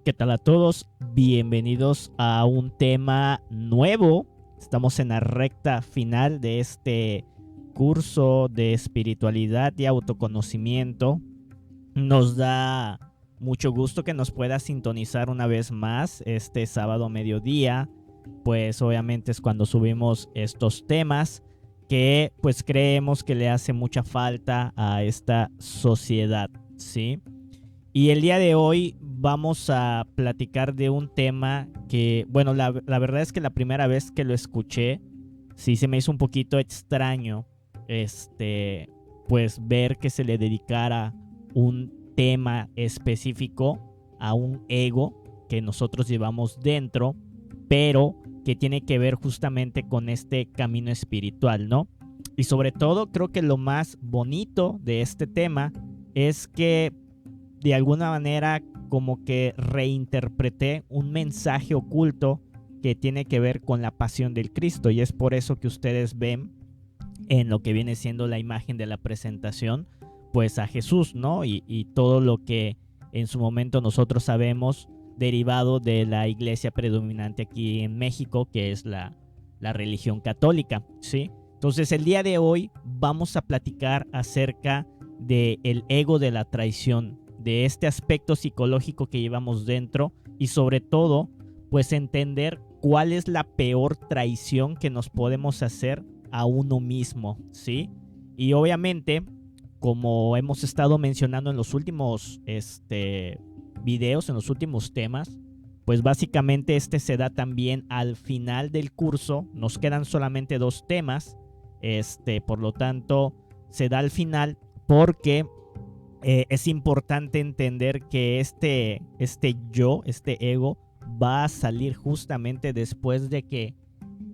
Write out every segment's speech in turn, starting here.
¿Qué tal a todos? Bienvenidos a un tema nuevo. Estamos en la recta final de este curso de espiritualidad y autoconocimiento. Nos da mucho gusto que nos pueda sintonizar una vez más este sábado a mediodía, pues obviamente es cuando subimos estos temas que pues creemos que le hace mucha falta a esta sociedad, ¿sí? Y el día de hoy vamos a platicar de un tema que, bueno, la verdad es que la primera vez que lo escuché, sí se me hizo un poquito extraño, pues ver que se le dedicara un tema específico a un ego que nosotros llevamos dentro, pero que tiene que ver justamente con este camino espiritual, ¿no? Y sobre todo, creo que lo más bonito de este tema es que de alguna manera como que reinterpreté un mensaje oculto que tiene que ver con la pasión del Cristo, y es por eso que ustedes ven en lo que viene siendo la imagen de la presentación pues a Jesús, ¿no? Y todo lo que en su momento nosotros sabemos derivado de la iglesia predominante aquí en México, que es la religión católica, ¿sí? Entonces el día de hoy vamos a platicar acerca del ego de la traición, de este aspecto psicológico que llevamos dentro, y sobre todo pues entender cuál es la peor traición que nos podemos hacer a uno mismo, ¿sí? Y obviamente, como hemos estado mencionando en los últimos videos, en los últimos temas, pues básicamente se da también al final del curso. Nos quedan solamente 2 temas, por lo tanto se da al final porque es importante entender que este ego va a salir justamente después de que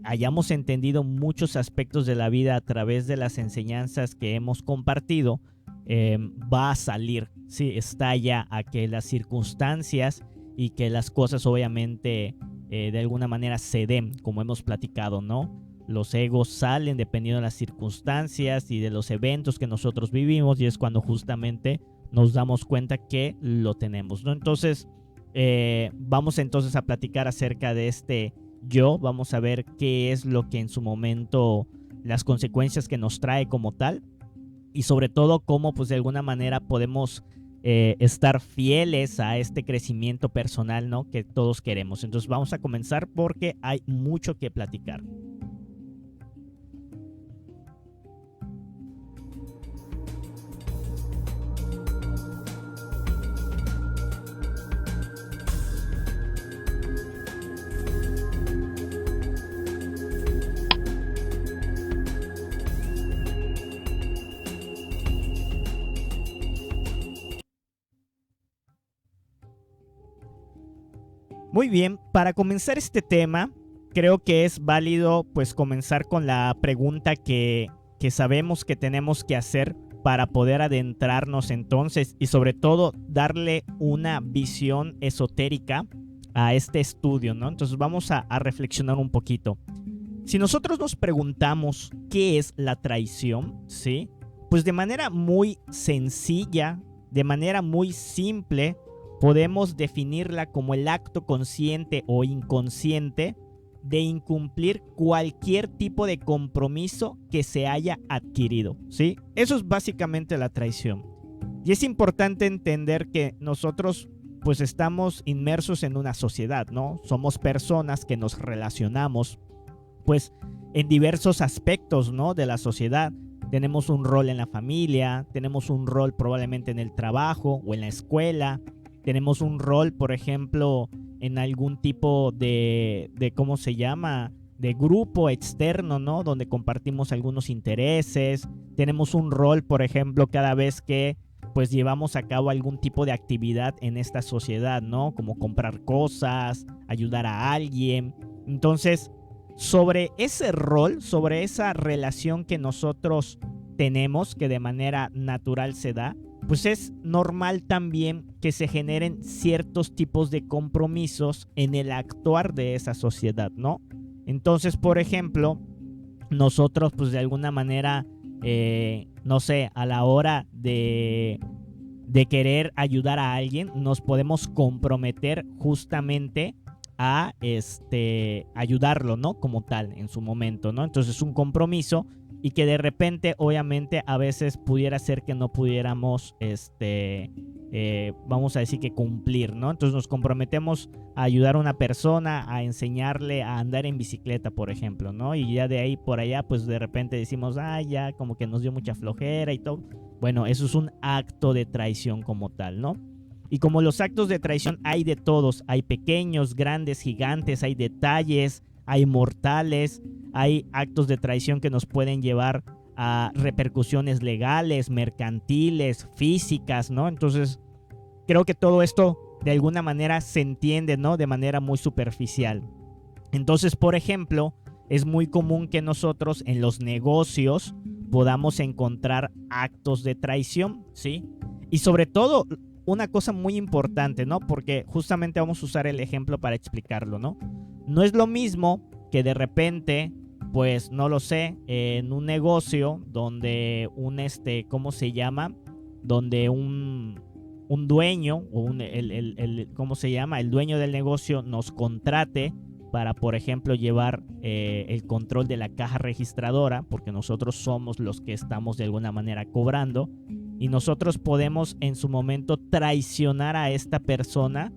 hayamos entendido muchos aspectos de la vida a través de las enseñanzas que hemos compartido. Va a salir, sí, está ya a que las circunstancias y que las cosas obviamente de alguna manera se den, como hemos platicado, ¿no? Los egos salen dependiendo de las circunstancias y de los eventos que nosotros vivimos, y es cuando justamente nos damos cuenta que lo tenemos, ¿no? Entonces, vamos entonces a platicar acerca de yo, vamos a ver qué es lo que en su momento, las consecuencias que nos trae como tal, y sobre todo cómo pues de alguna manera podemos estar fieles a este crecimiento personal, ¿no?, que todos queremos. Entonces vamos a comenzar porque hay mucho que platicar. Muy bien, para comenzar este tema, creo que es válido pues comenzar con la pregunta que sabemos que tenemos que hacer para poder adentrarnos entonces y sobre todo darle una visión esotérica a este estudio, ¿no? Entonces vamos a reflexionar un poquito. Si nosotros nos preguntamos qué es la traición, ¿sí? Pues de manera muy sencilla, de manera muy simple, podemos definirla como el acto consciente o inconsciente de incumplir cualquier tipo de compromiso que se haya adquirido, ¿sí? Eso es básicamente la traición. Y es importante entender que nosotros pues estamos inmersos en una sociedad, ¿no? Somos personas que nos relacionamos pues en diversos aspectos, ¿no?, de la sociedad. Tenemos un rol en la familia, tenemos un rol probablemente en el trabajo o en la escuela. Tenemos un rol, por ejemplo, en algún tipo de ¿cómo se llama?, de grupo externo, ¿no?, donde compartimos algunos intereses. Tenemos un rol, por ejemplo, cada vez que pues llevamos a cabo algún tipo de actividad en esta sociedad, ¿no?, como comprar cosas, ayudar a alguien. Entonces, sobre ese rol, sobre esa relación que nosotros tenemos, que de manera natural se da, pues es normal también que se generen ciertos tipos de compromisos en el actuar de esa sociedad, ¿no? Entonces, por ejemplo, nosotros pues de alguna manera, no sé, a la hora de de querer ayudar a alguien, nos podemos comprometer justamente a ayudarlo, ¿no? Como tal, en su momento, ¿no? Entonces, un compromiso y que de repente, obviamente, a veces pudiera ser que no pudiéramos, vamos a decir que cumplir, ¿no? Entonces nos comprometemos a ayudar a una persona, a enseñarle a andar en bicicleta, por ejemplo, ¿no? Y ya de ahí por allá, pues de repente decimos, ya como que nos dio mucha flojera y todo. Bueno, eso es un acto de traición como tal, ¿no? Y como los actos de traición hay de todos, hay pequeños, grandes, gigantes, hay detalles, hay mortales, hay actos de traición que nos pueden llevar a repercusiones legales, mercantiles, físicas, ¿no? Entonces, creo que todo esto de alguna manera se entiende, ¿no? De manera muy superficial. Entonces, por ejemplo, es muy común que nosotros en los negocios podamos encontrar actos de traición, ¿sí? Y sobre todo, una cosa muy importante, ¿no? Porque justamente vamos a usar el ejemplo para explicarlo, ¿no? No es lo mismo que de repente, pues no lo sé, en un negocio donde ¿cómo se llama? Donde un dueño o ¿cómo se llama? El dueño del negocio nos contrate para, por ejemplo, llevar el control de la caja registradora, porque nosotros somos los que estamos de alguna manera cobrando, y nosotros podemos en su momento traicionar a esta persona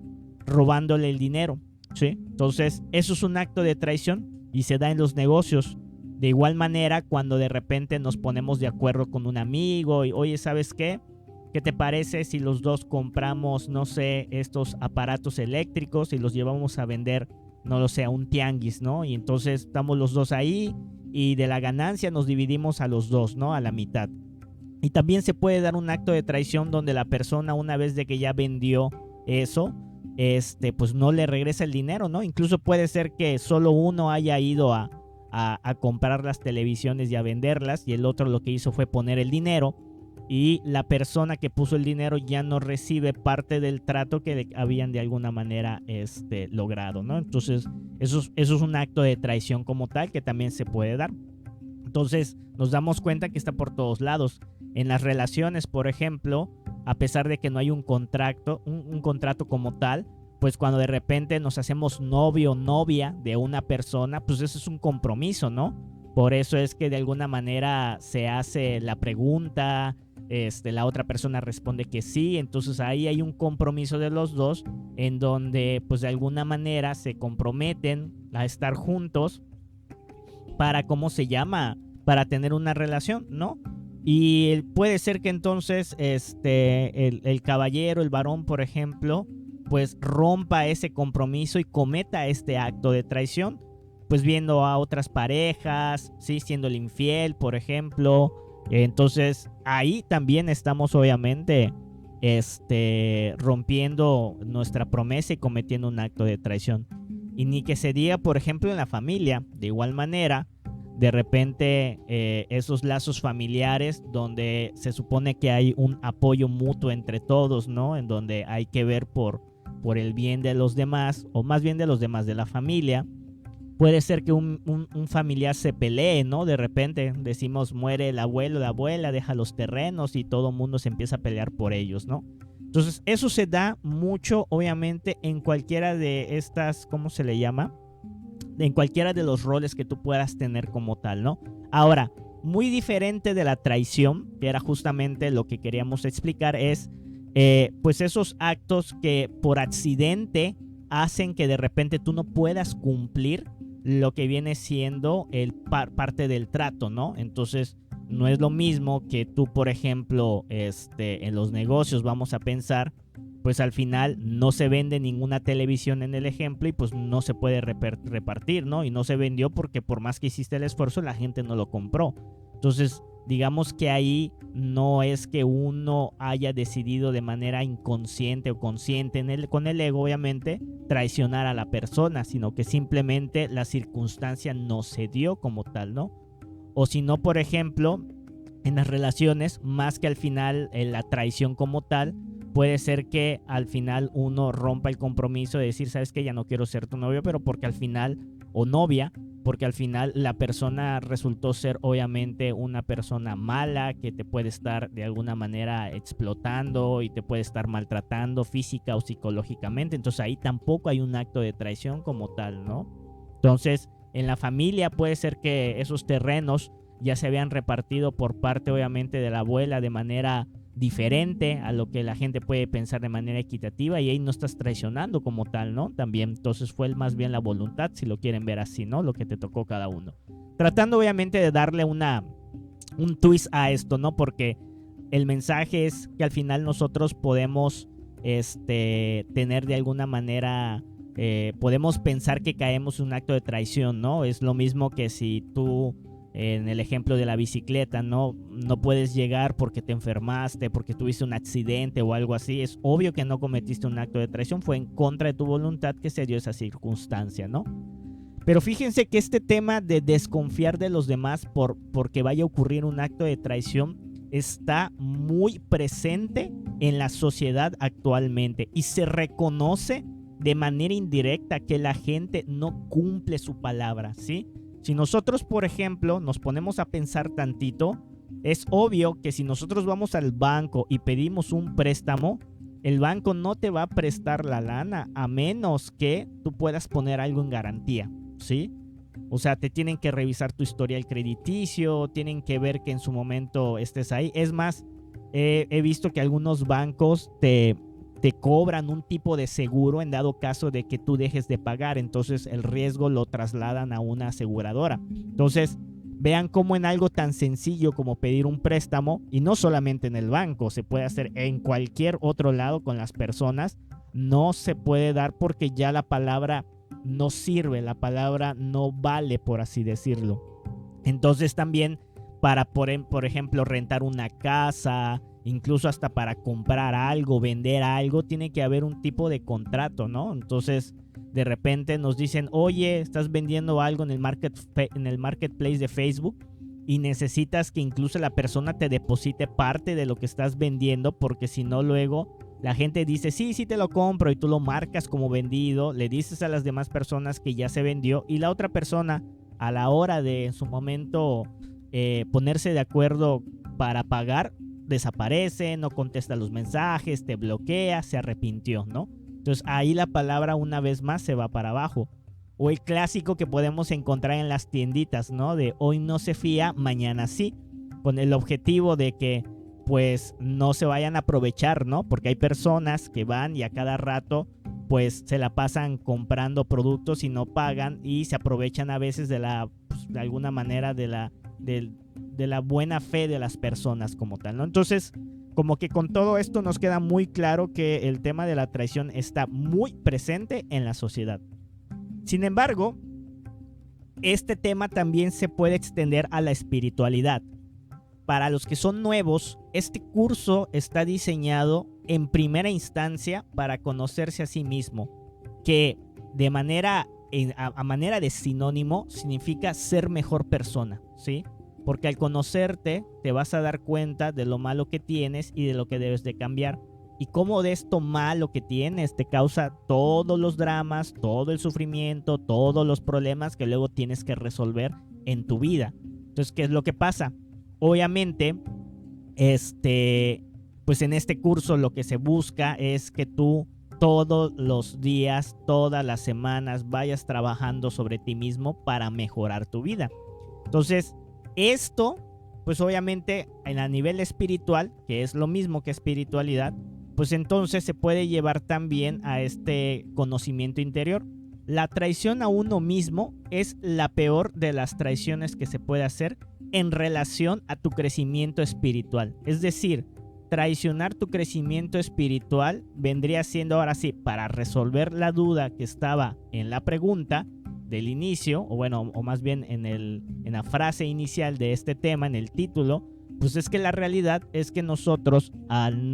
robándole el dinero, ¿sí? Entonces, eso es un acto de traición y se da en los negocios. De igual manera, cuando de repente nos ponemos de acuerdo con un amigo y, oye, ¿sabes qué? ¿Qué te parece si los dos compramos, no sé, estos aparatos eléctricos y los llevamos a vender, no lo sé, a un tianguis, ¿no? Y entonces estamos los dos ahí y de la ganancia nos dividimos a los dos, ¿no? A la mitad. Y también se puede dar un acto de traición donde la persona, una vez de que ya vendió eso, pues no le regresa el dinero, ¿no? Incluso puede ser que solo uno haya ido a comprar las televisiones y a venderlas, y el otro lo que hizo fue poner el dinero, y la persona que puso el dinero ya no recibe parte del trato que habían de alguna manera logrado, ¿no? Entonces, eso es un acto de traición como tal que también se puede dar. Entonces, nos damos cuenta que está por todos lados. En las relaciones, por ejemplo, a pesar de que no hay un contrato como tal, pues cuando de repente nos hacemos novio o novia de una persona, pues eso es un compromiso, ¿no? Por eso es que de alguna manera se hace la pregunta, la otra persona responde que sí, entonces ahí hay un compromiso de los dos en donde pues de alguna manera se comprometen a estar juntos para, ¿cómo se llama? Para tener una relación, ¿no? Y puede ser que entonces el caballero, el varón, por ejemplo, pues rompa ese compromiso y cometa este acto de traición, pues viendo a otras parejas, ¿sí? Siendo el infiel, por ejemplo. Entonces ahí también estamos obviamente rompiendo nuestra promesa y cometiendo un acto de traición. Y ni que se diga, por ejemplo, en la familia, de igual manera, de repente esos lazos familiares donde se supone que hay un apoyo mutuo entre todos, ¿no? En donde hay que ver por el bien de los demás, o más bien de los demás de la familia. Puede ser que un familiar se pelee, ¿no? De repente decimos, muere el abuelo, la abuela, deja los terrenos y todo el mundo se empieza a pelear por ellos, ¿no? Entonces, eso se da mucho, obviamente, en cualquiera de estas, ¿cómo se le llama? En cualquiera de los roles que tú puedas tener como tal, ¿no? Ahora, muy diferente de la traición, que era justamente lo que queríamos explicar, es pues esos actos que por accidente hacen que de repente tú no puedas cumplir lo que viene siendo parte del trato, ¿no? Entonces, no es lo mismo que tú, por ejemplo, en los negocios, vamos a pensar, pues al final no se vende ninguna televisión en el ejemplo y pues no se puede repartir, ¿no? Y no se vendió porque por más que hiciste el esfuerzo, la gente no lo compró. Entonces, digamos que ahí no es que uno haya decidido de manera inconsciente o consciente con el ego, obviamente, traicionar a la persona, sino que simplemente la circunstancia no se dio como tal, ¿no? O si no, por ejemplo, en las relaciones, más que al final la traición como tal, puede ser que al final uno rompa el compromiso de decir, sabes que ya no quiero ser tu novio, pero porque al final o novia, porque al final la persona resultó ser obviamente una persona mala que te puede estar de alguna manera explotando y te puede estar maltratando física o psicológicamente. Entonces ahí tampoco hay un acto de traición como tal, ¿no? Entonces en la familia puede ser que esos terrenos ya se habían repartido por parte obviamente de la abuela de manera diferente a lo que la gente puede pensar de manera equitativa, y ahí no estás traicionando como tal, ¿no? También, entonces fue más bien la voluntad, si lo quieren ver así, ¿no? Lo que te tocó cada uno. Tratando obviamente de darle un twist a esto, ¿no? Porque el mensaje es que al final nosotros podemos tener de alguna manera, podemos pensar que caemos en un acto de traición, ¿no? Es lo mismo que si tú, en el ejemplo de la bicicleta, no puedes llegar porque te enfermaste, porque tuviste un accidente o algo así. Es obvio que no cometiste un acto de traición, fue en contra de tu voluntad que se dio esa circunstancia, ¿no? Pero fíjense que este tema de desconfiar de los demás porque vaya a ocurrir un acto de traición está muy presente en la sociedad actualmente, y se reconoce de manera indirecta que la gente no cumple su palabra, ¿sí? Si nosotros, por ejemplo, nos ponemos a pensar tantito, es obvio que si nosotros vamos al banco y pedimos un préstamo, el banco no te va a prestar la lana a menos que tú puedas poner algo en garantía, ¿sí? O sea, te tienen que revisar tu historial crediticio, tienen que ver que en su momento estés ahí. Es más, he visto que algunos bancos te cobran un tipo de seguro en dado caso de que tú dejes de pagar. Entonces el riesgo lo trasladan a una aseguradora. Entonces vean cómo en algo tan sencillo como pedir un préstamo, y no solamente en el banco, se puede hacer en cualquier otro lado con las personas, no se puede dar porque ya la palabra no sirve, la palabra no vale, por así decirlo. Entonces también para, por ejemplo, rentar una casa, incluso hasta para comprar algo, vender algo, tiene que haber un tipo de contrato, ¿no? Entonces, de repente nos dicen, oye, estás vendiendo algo en el marketplace de Facebook y necesitas que incluso la persona te deposite parte de lo que estás vendiendo, porque si no luego la gente dice, sí, sí te lo compro, y tú lo marcas como vendido, le dices a las demás personas que ya se vendió, y la otra persona a la hora de en su momento ponerse de acuerdo para pagar, desaparece, no contesta los mensajes, te bloquea, se arrepintió, ¿no? Entonces ahí la palabra una vez más se va para abajo. O el clásico que podemos encontrar en las tienditas, ¿no? De hoy no se fía, mañana sí, con el objetivo de que pues no se vayan a aprovechar, ¿no? Porque hay personas que van y a cada rato pues se la pasan comprando productos y no pagan, y se aprovechan a veces de de alguna manera de la buena fe de las personas como tal, ¿no? Entonces, como que con todo esto nos queda muy claro que el tema de la traición está muy presente en la sociedad. Sin embargo, este tema también se puede extender a la espiritualidad. Para los que son nuevos, este curso está diseñado en primera instancia para conocerse a sí mismo, que de manera, a manera de sinónimo, significa ser mejor persona, ¿sí? Porque al conocerte te vas a dar cuenta de lo malo que tienes y de lo que debes de cambiar, y cómo de esto malo que tienes te causa todos los dramas, todo el sufrimiento, todos los problemas que luego tienes que resolver en tu vida. Entonces, ¿qué es lo que pasa? Obviamente, pues en este curso lo que se busca es que tú todos los días, todas las semanas vayas trabajando sobre ti mismo para mejorar tu vida. Entonces, esto, pues obviamente a nivel espiritual, que es lo mismo que espiritualidad, pues entonces se puede llevar también a este conocimiento interior. La traición a uno mismo es la peor de las traiciones que se puede hacer en relación a tu crecimiento espiritual. Es decir, traicionar tu crecimiento espiritual vendría siendo, ahora sí, para resolver la duda que estaba en la pregunta del inicio, o bueno, o más bien en la frase inicial de este tema, en el título, pues es que la realidad es que nosotros al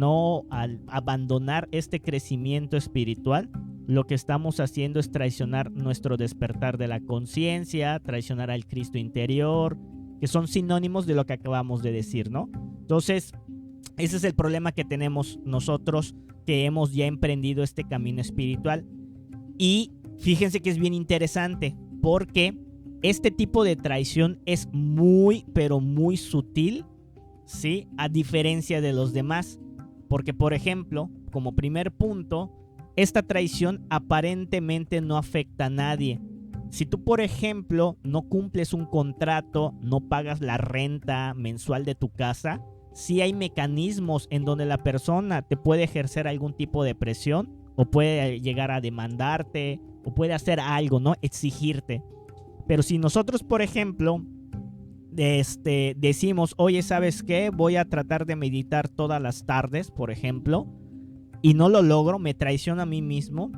abandonar este crecimiento espiritual, lo que estamos haciendo es traicionar nuestro despertar de la conciencia, traicionar al Cristo interior, que son sinónimos de lo que acabamos de decir, ¿no? Entonces, ese es el problema que tenemos nosotros que hemos ya emprendido este camino espiritual. Y fíjense que es bien interesante, porque este tipo de traición es muy, pero muy sutil, ¿sí? A diferencia de los demás. Porque, por ejemplo, como primer punto, esta traición aparentemente no afecta a nadie. Si tú, por ejemplo, no cumples un contrato, no pagas la renta mensual de tu casa, sí hay mecanismos en donde la persona te puede ejercer algún tipo de presión o puede llegar a demandarte o puede hacer algo, ¿no? Exigirte. Pero si nosotros, por ejemplo, decimos, oye, ¿sabes qué? Voy a tratar de meditar todas las tardes, por ejemplo, y no lo logro, me traiciono a mí mismo,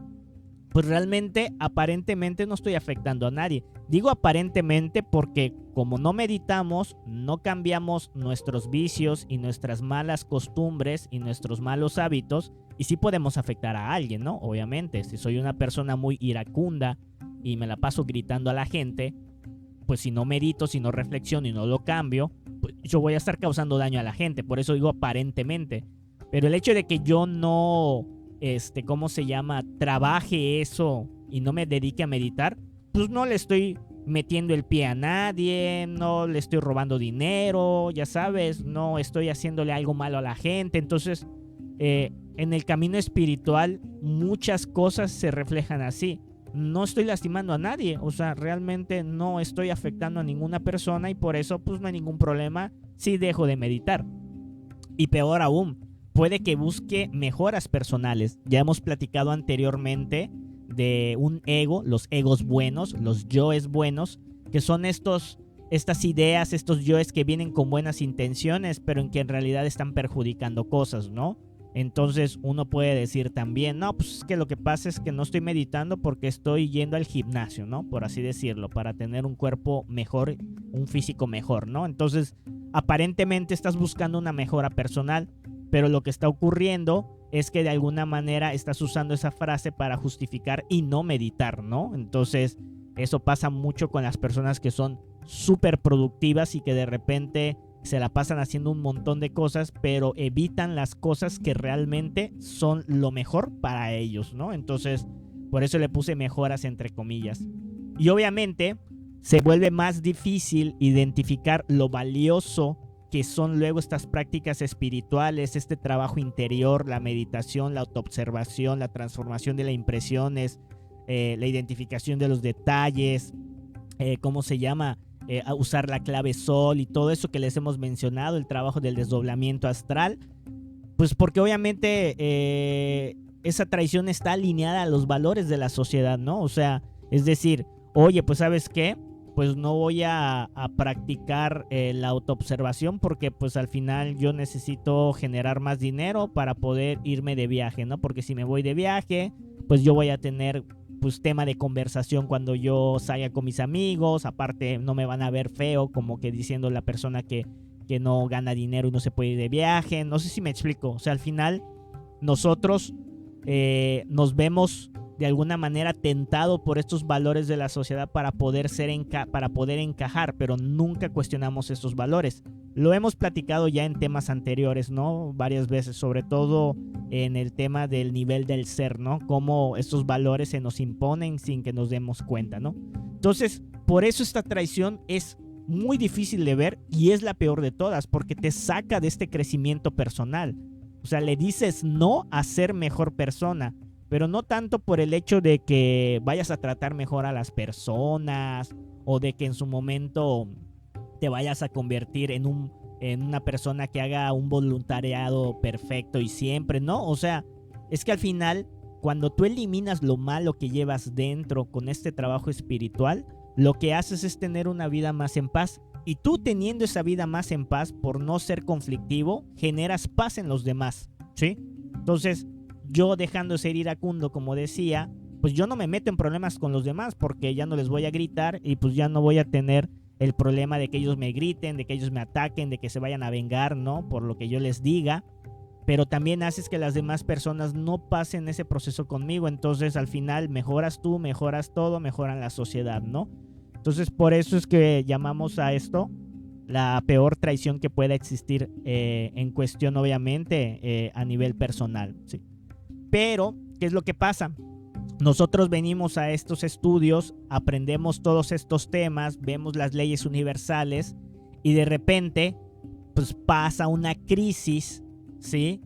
pues realmente, aparentemente no estoy afectando a nadie. Digo aparentemente porque como no meditamos, no cambiamos nuestros vicios y nuestras malas costumbres y nuestros malos hábitos, y sí podemos afectar a alguien, ¿no? Obviamente, si soy una persona muy iracunda y me la paso gritando a la gente, pues si no medito, si no reflexiono y no lo cambio, pues yo voy a estar causando daño a la gente. Por eso digo aparentemente. Pero el hecho de que yo no, ¿cómo se llama? Trabaje eso y no me dedique a meditar, pues no le estoy metiendo el pie a nadie, no le estoy robando dinero, ya sabes, no estoy haciéndole algo malo a la gente. Entonces, en el camino espiritual, muchas cosas se reflejan así. No estoy lastimando a nadie, o sea, realmente no estoy afectando a ninguna persona y por eso pues no hay ningún problema si dejo de meditar. Y peor aún, puede que busque mejoras personales. Ya hemos platicado anteriormente de un ego, los egos buenos, los yoes buenos, que son estas ideas, estos yoes que vienen con buenas intenciones, pero en que en realidad están perjudicando cosas, ¿no? Entonces uno puede decir también, no, pues es que lo que pasa es que no estoy meditando porque estoy yendo al gimnasio, ¿no? Por así decirlo, para tener un cuerpo mejor, un físico mejor, ¿no? Entonces, aparentemente estás buscando una mejora personal, pero lo que está ocurriendo es que de alguna manera estás usando esa frase para justificar y no meditar, ¿no? Entonces, eso pasa mucho con las personas que son súper productivas y que de repente se la pasan haciendo un montón de cosas, pero evitan las cosas que realmente son lo mejor para ellos, ¿no? Entonces, por eso le puse mejoras entre comillas. Y obviamente se vuelve más difícil identificar lo valioso que son luego estas prácticas espirituales, este trabajo interior, la meditación, la autoobservación, la transformación de las impresiones, la identificación de los detalles, ¿cómo se llama? A usar la clave sol y todo eso que les hemos mencionado, el trabajo del desdoblamiento astral, pues porque obviamente esa traición está alineada a los valores de la sociedad, ¿no? O sea, es decir, oye, pues ¿sabes qué? Pues no voy a practicar la autoobservación porque pues al final yo necesito generar más dinero para poder irme de viaje, ¿no? Porque si me voy de viaje, pues yo voy a tener pues tema de conversación cuando yo salga con mis amigos, aparte no me van a ver feo como que diciendo la persona que no gana dinero y no se puede ir de viaje, no sé si me explico, o sea, al final nosotros nos vemos de alguna manera tentado por estos valores de la sociedad para poder para poder encajar, pero nunca cuestionamos estos valores. Lo hemos platicado ya en temas anteriores, ¿no? Varias veces, sobre todo en el tema del nivel del ser, ¿no? Cómo estos valores se nos imponen sin que nos demos cuenta, ¿no? Entonces, por eso esta traición es muy difícil de ver y es la peor de todas, porque te saca de este crecimiento personal. O sea, le dices no a ser mejor persona, pero no tanto por el hecho de que vayas a tratar mejor a las personas o de que en su momento te vayas a convertir en una persona que haga un voluntariado perfecto y siempre, ¿no? O sea, es que al final, cuando tú eliminas lo malo que llevas dentro con este trabajo espiritual, lo que haces es tener una vida más en paz. Y tú teniendo esa vida más en paz, por no ser conflictivo, generas paz en los demás, ¿sí? Entonces, yo dejando de ser iracundo, como decía, pues yo no me meto en problemas con los demás porque ya no les voy a gritar y pues ya no voy a tener el problema de que ellos me griten, de que ellos me ataquen, de que se vayan a vengar, ¿no? Por lo que yo les diga. Pero también haces que las demás personas no pasen ese proceso conmigo. Entonces al final mejoras tú, mejoras todo, mejoran la sociedad, ¿no? Entonces por eso es que llamamos a esto la peor traición que pueda existir en cuestión obviamente a nivel personal, ¿sí? Pero, ¿qué es lo que pasa? nosotros venimos a estos estudios, aprendemos todos estos temas, vemos las leyes universales y de repente pues pasa una crisis, ¿sí?,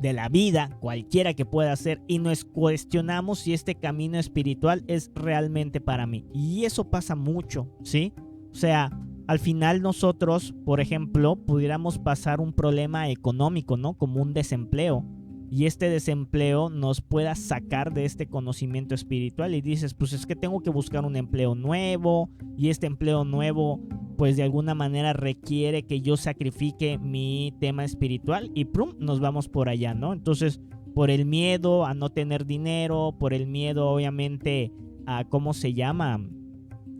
de la vida, cualquiera que pueda ser, y nos cuestionamos si este camino espiritual es realmente para mí. Y eso pasa mucho, ¿sí? O sea, al final nosotros, por ejemplo, pudiéramos pasar un problema económico, ¿no? Como un desempleo. Y este desempleo nos pueda sacar de este conocimiento espiritual y dices, pues es que tengo que buscar un empleo nuevo y este empleo nuevo pues de alguna manera requiere que yo sacrifique mi tema espiritual y ¡prum!, nos vamos por allá, ¿no? Entonces, por el miedo a no tener dinero, por el miedo obviamente a, ¿cómo se llama?,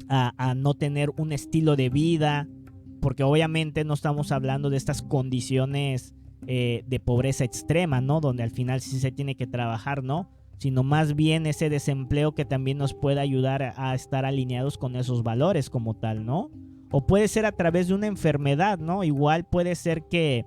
a no tener un estilo de vida, porque obviamente no estamos hablando de estas condiciones de pobreza extrema, ¿no? Donde al final sí se tiene que trabajar, ¿no? Sino más bien ese desempleo que también nos puede ayudar a estar alineados con esos valores como tal, ¿no? O puede ser a través de una enfermedad, ¿no? Igual puede ser que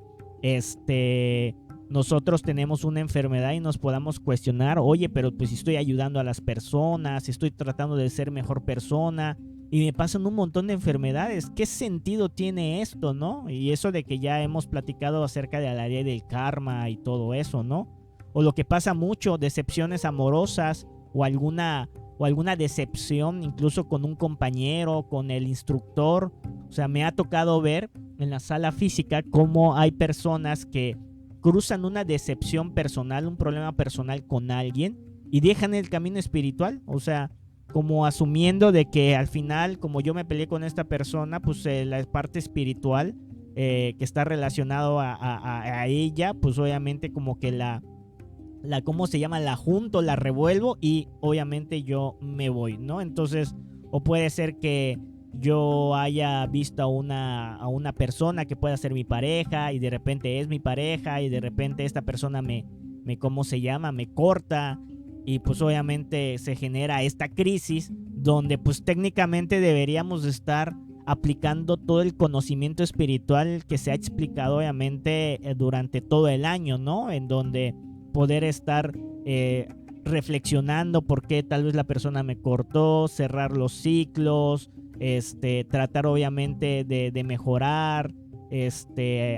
nosotros tenemos una enfermedad y nos podamos cuestionar, oye, pero pues si estoy ayudando a las personas, estoy tratando de ser mejor persona y me pasan un montón de enfermedades, ¿qué sentido tiene esto, no? Y eso de que ya hemos platicado acerca de la ley del karma y todo eso, ¿no? O lo que pasa mucho, decepciones amorosas o alguna decepción incluso con un compañero, con el instructor. O sea, me ha tocado ver en la sala física cómo hay personas que cruzan una decepción personal, un problema personal con alguien y dejan el camino espiritual. O sea, como asumiendo de que al final, como yo me peleé con esta persona, pues la parte espiritual que está relacionado a ella, pues obviamente como que ¿cómo se llama? La junto, la revuelvo y obviamente yo me voy, ¿no? Entonces, o puede ser que yo haya visto a una persona que pueda ser mi pareja y de repente es mi pareja y de repente esta persona ¿cómo se llama? Me corta y pues obviamente se genera esta crisis donde pues técnicamente deberíamos estar aplicando todo el conocimiento espiritual que se ha explicado obviamente durante todo el año, ¿no? En donde poder estar reflexionando por qué tal vez la persona me cortó, cerrar los ciclos, tratar obviamente de mejorar,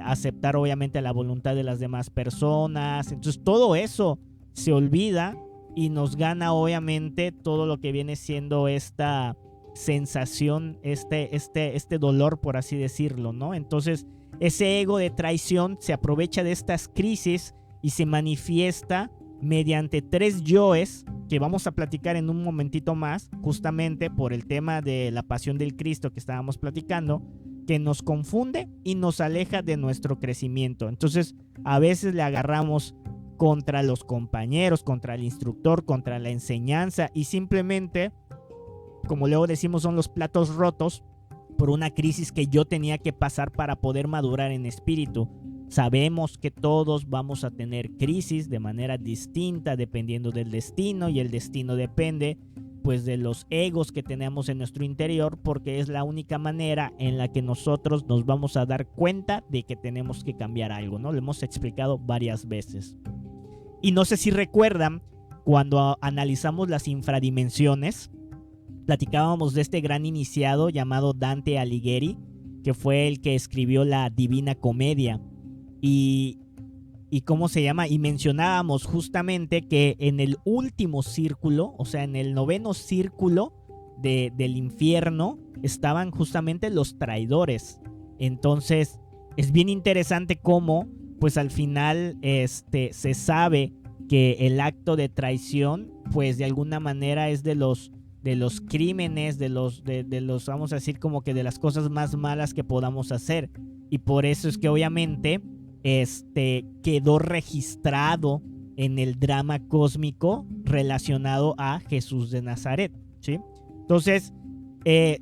aceptar obviamente la voluntad de las demás personas. Entonces todo eso se olvida y nos gana obviamente todo lo que viene siendo esta sensación, este dolor, por así decirlo, ¿no? Entonces ese ego de traición se aprovecha de estas crisis y se manifiesta mediante 3 yoes que vamos a platicar en un momentito más, justamente por el tema de la pasión del Cristo que estábamos platicando, que nos confunde y nos aleja de nuestro crecimiento. Entonces a veces le agarramos contra los compañeros, contra el instructor, contra la enseñanza y simplemente, como luego decimos, son los platos rotos por una crisis que yo tenía que pasar para poder madurar en espíritu. Sabemos que todos vamos a tener crisis de manera distinta dependiendo del destino y el destino depende pues de los egos que tenemos en nuestro interior, porque es la única manera en la que nosotros nos vamos a dar cuenta de que tenemos que cambiar algo, ¿no? Lo hemos explicado varias veces. Y no sé si recuerdan cuando analizamos las infradimensiones, platicábamos de este gran iniciado llamado Dante Alighieri, que fue el que escribió la Divina Comedia. Y ¿cómo se llama? Y mencionábamos justamente que en el último círculo, o sea, en el 9º círculo del infierno, estaban justamente los traidores. Entonces, es bien interesante cómo, pues al final, se sabe que el acto de traición, pues de alguna manera es de los crímenes, de los, vamos a decir, como que de las cosas más malas que podamos hacer. Y por eso es que obviamente quedó registrado en el drama cósmico relacionado a Jesús de Nazaret, ¿sí? Entonces,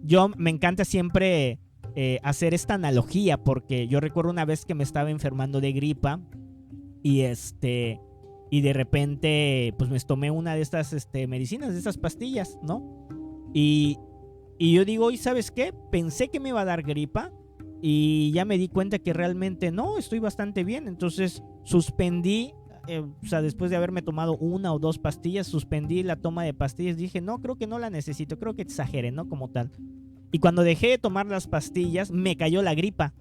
yo me encanta siempre hacer esta analogía porque yo recuerdo una vez que me estaba enfermando de gripa y y de repente pues me tomé una de estas medicinas, de estas pastillas, ¿no? Y yo digo, ¿y sabes qué? Pensé que me iba a dar gripa y ya me di cuenta que realmente no, estoy bastante bien. Entonces suspendí o sea, después de haberme tomado 1 o 2 pastillas, suspendí la toma de pastillas. Dije, no, creo que no la necesito, creo que exageré, ¿no? Como tal. Y cuando dejé de tomar las pastillas, me cayó la gripa.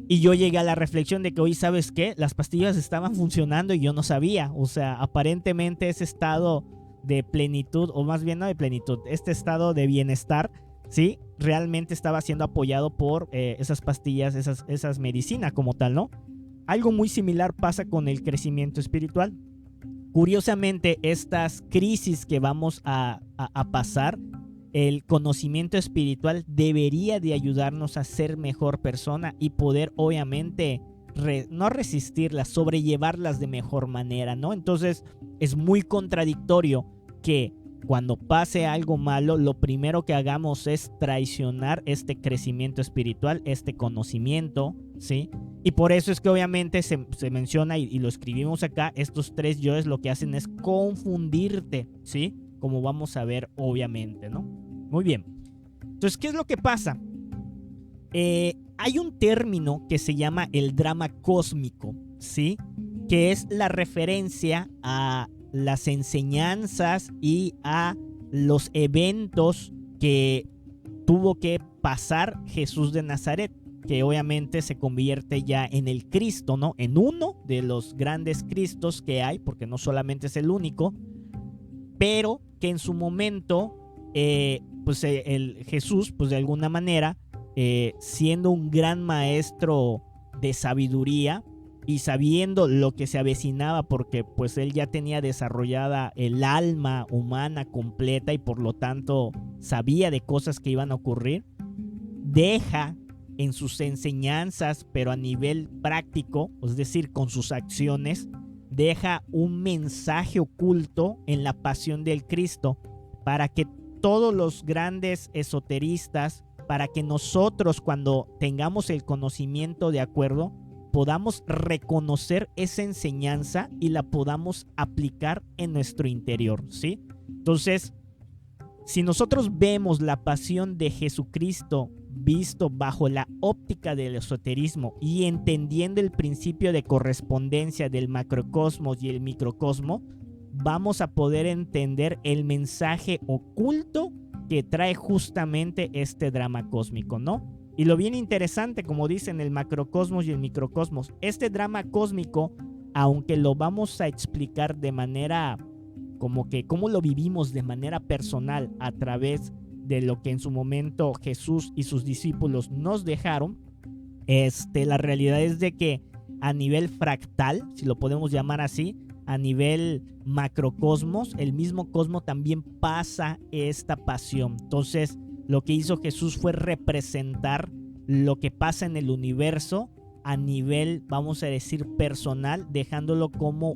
Y yo llegué a la reflexión de que, oye, ¿sabes qué? Las pastillas estaban funcionando y yo no sabía. O sea, aparentemente ese estado de plenitud, o más bien no de plenitud, este estado de bienestar, ¿sí? Realmente estaba siendo apoyado por esas pastillas, esas medicinas como tal, ¿no? Algo muy similar pasa con el crecimiento espiritual. Curiosamente, estas crisis que vamos a pasar, el conocimiento espiritual debería de ayudarnos a ser mejor persona y poder obviamente no resistirlas, sobrellevarlas de mejor manera, ¿no? Entonces es muy contradictorio que cuando pase algo malo, lo primero que hagamos es traicionar este crecimiento espiritual, este conocimiento, ¿sí? Y por eso es que obviamente se menciona y lo escribimos acá, estos 3 yoes lo que hacen es confundirte, ¿sí? Como vamos a ver obviamente, ¿no? Muy bien. Entonces, ¿qué es lo que pasa? Hay un término que se llama el drama cósmico, ¿sí? Que es la referencia a las enseñanzas y a los eventos que tuvo que pasar Jesús de Nazaret, que obviamente se convierte ya en el Cristo, ¿no? En uno de los grandes Cristos que hay, porque no solamente es el único, pero que en su momento, pues el Jesús, pues de alguna manera, siendo un gran maestro de sabiduría y sabiendo lo que se avecinaba, porque pues él ya tenía desarrollada el alma humana completa y por lo tanto sabía de cosas que iban a ocurrir, deja en sus enseñanzas, pero a nivel práctico, es decir, con sus acciones, deja un mensaje oculto en la pasión del Cristo para que todos los grandes esoteristas, para que nosotros cuando tengamos el conocimiento de acuerdo, podamos reconocer esa enseñanza y la podamos aplicar en nuestro interior, ¿sí? Entonces, si nosotros vemos la pasión de Jesucristo visto bajo la óptica del esoterismo y entendiendo el principio de correspondencia del macrocosmos y el microcosmo, vamos a poder entender el mensaje oculto que trae justamente este drama cósmico, ¿no? Y lo bien interesante, como dicen el macrocosmos y el microcosmos, este drama cósmico, aunque lo vamos a explicar de manera como que cómo lo vivimos de manera personal a través de lo que en su momento Jesús y sus discípulos nos dejaron, la realidad es de que a nivel fractal, si lo podemos llamar así, a nivel macrocosmos, el mismo cosmos también pasa esta pasión. Entonces, lo que hizo Jesús fue representar lo que pasa en el universo a nivel, vamos a decir, personal, dejándolo como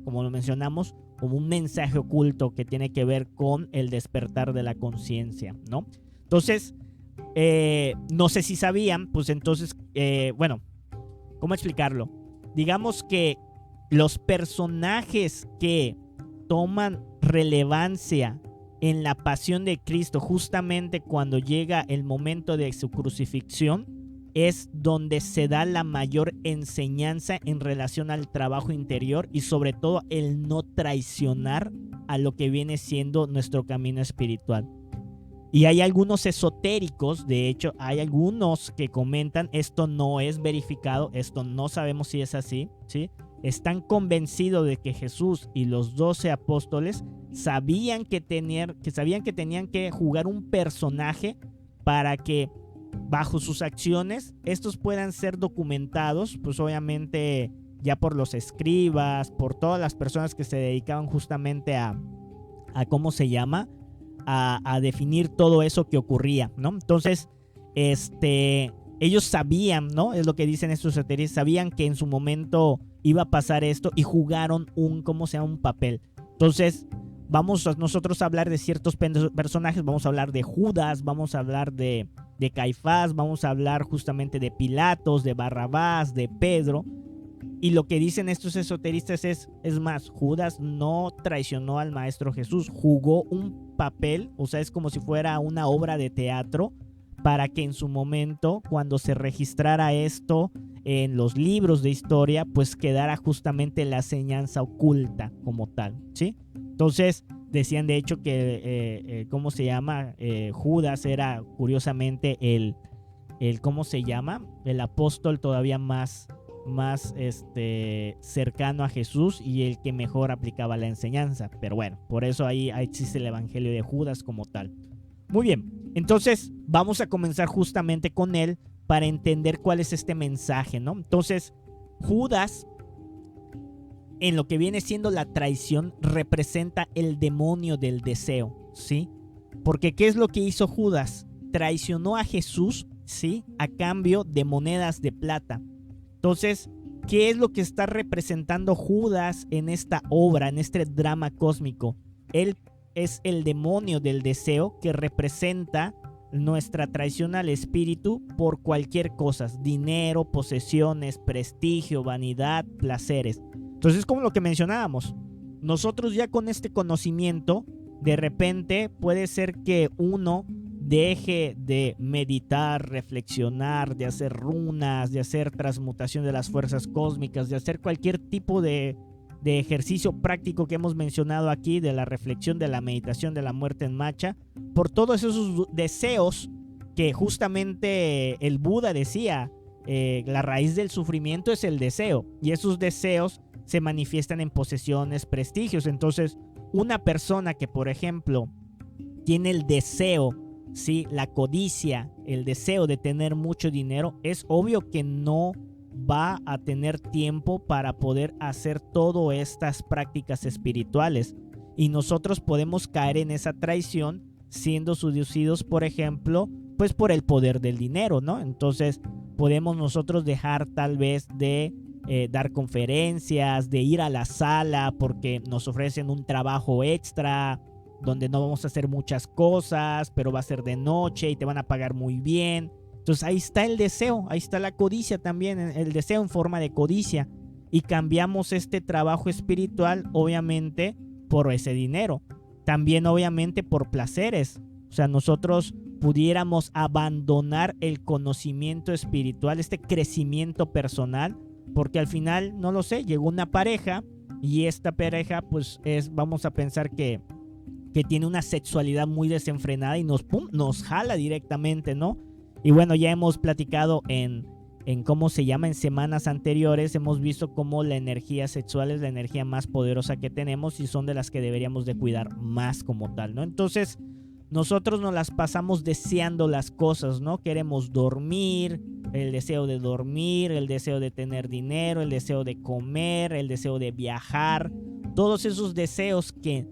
como lo mencionamos, como un mensaje oculto que tiene que ver con el despertar de la conciencia, ¿no? Entonces, no sé si sabían, pues entonces, bueno, ¿cómo explicarlo? Digamos que los personajes que toman relevancia en la pasión de Cristo, justamente cuando llega el momento de su crucifixión, es donde se da la mayor enseñanza en relación al trabajo interior y sobre todo el no traicionar a lo que viene siendo nuestro camino espiritual. Y hay algunos esotéricos, de hecho hay algunos que comentan, esto no es verificado, esto no sabemos si es así, ¿sí? Están convencidos de que Jesús y los 12 apóstoles sabían que tenían que jugar un personaje para que bajo sus acciones estos puedan ser documentados, pues obviamente ya por los escribas, por todas las personas que se dedicaban justamente a ¿cómo se llama? A definir todo eso que ocurría, ¿no? Entonces, ellos sabían, ¿no? Es lo que dicen estos esoteristas, sabían que en su momento iba a pasar esto y jugaron un papel. Entonces, vamos nosotros a hablar de ciertos personajes, vamos a hablar de Judas, vamos a hablar de Caifás, vamos a hablar justamente de Pilatos, de Barrabás, de Pedro. Y lo que dicen estos esoteristas es más, Judas no traicionó al Maestro Jesús, jugó un papel, o sea, es como si fuera una obra de teatro para que en su momento, cuando se registrara esto en los libros de historia, pues quedara justamente la enseñanza oculta como tal, ¿sí? Entonces decían de hecho que, ¿cómo se llama? Judas era curiosamente ¿cómo se llama? El apóstol todavía más cercano a Jesús y el que mejor aplicaba la enseñanza. Pero bueno, por eso ahí existe el evangelio de Judas como tal. Muy bien, entonces vamos a comenzar justamente con él para entender cuál es este mensaje, ¿no? Entonces, Judas, en lo que viene siendo la traición, representa el demonio del deseo, ¿sí? Porque ¿qué es lo que hizo Judas? Traicionó a Jesús, ¿sí? A cambio de monedas de plata. Entonces, ¿qué es lo que está representando Judas en esta obra, en este drama cósmico? Él es el demonio del deseo que representa nuestra traición al espíritu por cualquier cosa, dinero, posesiones, prestigio, vanidad, placeres. Entonces, como lo que mencionábamos, nosotros ya con este conocimiento, de repente puede ser que uno deje de meditar, reflexionar, de hacer runas, de hacer transmutación de las fuerzas cósmicas, de hacer cualquier tipo de ejercicio práctico que hemos mencionado aquí, de la reflexión, de la meditación, de la muerte en marcha, por todos esos deseos que justamente el Buda decía, la raíz del sufrimiento es el deseo, y esos deseos se manifiestan en posesiones, prestigios. Entonces, una persona que, por ejemplo, tiene el deseo, ¿sí? La codicia, el deseo de tener mucho dinero, es obvio que no va a tener tiempo para poder hacer todas estas prácticas espirituales, y nosotros podemos caer en esa traición siendo seducidos, por ejemplo, pues por el poder del dinero, ¿no? Entonces podemos nosotros dejar tal vez de dar conferencias, de ir a la sala porque nos ofrecen un trabajo extra donde no vamos a hacer muchas cosas, pero va a ser de noche y te van a pagar muy bien. Entonces ahí está el deseo, ahí está la codicia también, el deseo en forma de codicia. Y cambiamos este trabajo espiritual, obviamente, por ese dinero. También, obviamente, por placeres. O sea, nosotros pudiéramos abandonar el conocimiento espiritual, este crecimiento personal, porque al final, no lo sé, llegó una pareja y esta pareja, pues, vamos a pensar que tiene una sexualidad muy desenfrenada y nos jala directamente, ¿no? Y bueno, ya hemos platicado en cómo se llama en semanas anteriores, hemos visto cómo la energía sexual es la energía más poderosa que tenemos y son de las que deberíamos de cuidar más como tal, ¿no? Entonces, nosotros nos las pasamos deseando las cosas, ¿no? Queremos dormir, el deseo de dormir, el deseo de tener dinero, el deseo de comer, el deseo de viajar, todos esos deseos que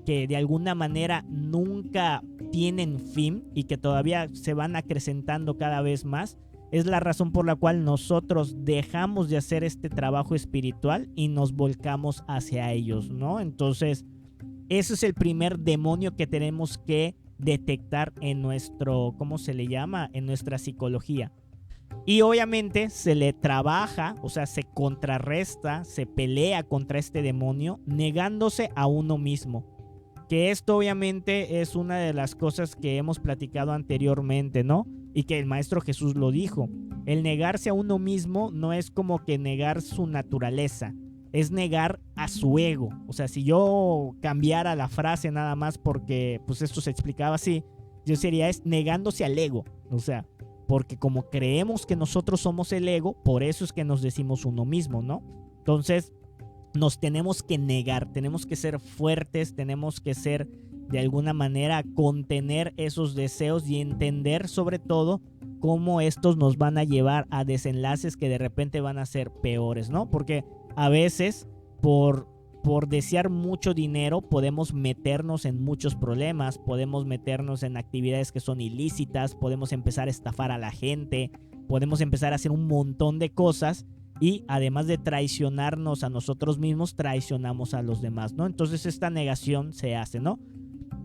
de alguna manera nunca tienen fin y que todavía se van acrecentando cada vez más, es la razón por la cual nosotros dejamos de hacer este trabajo espiritual y nos volcamos hacia ellos, ¿no? Entonces, ese es el primer demonio que tenemos que detectar en nuestro, ¿cómo se le llama? En nuestra psicología. Y obviamente se le trabaja, o sea, se contrarresta, se pelea contra este demonio, negándose a uno mismo. Que esto obviamente es una de las cosas que hemos platicado anteriormente, ¿no? Y que el Maestro Jesús lo dijo. El negarse a uno mismo no es como que negar su naturaleza, es negar a su ego. O sea, si yo cambiara la frase nada más porque pues esto se explicaba así, yo sería es negándose al ego. O sea, porque como creemos que nosotros somos el ego, por eso es que nos decimos uno mismo, ¿no? Entonces, nos tenemos que negar, tenemos que ser fuertes, tenemos que ser de alguna manera contener esos deseos y entender sobre todo cómo estos nos van a llevar a desenlaces que de repente van a ser peores, ¿no? Porque a veces por desear mucho dinero podemos meternos en muchos problemas, podemos meternos en actividades que son ilícitas, podemos empezar a estafar a la gente, podemos empezar a hacer un montón de cosas. Y además de traicionarnos a nosotros mismos, traicionamos a los demás, ¿no? Entonces esta negación se hace, ¿no?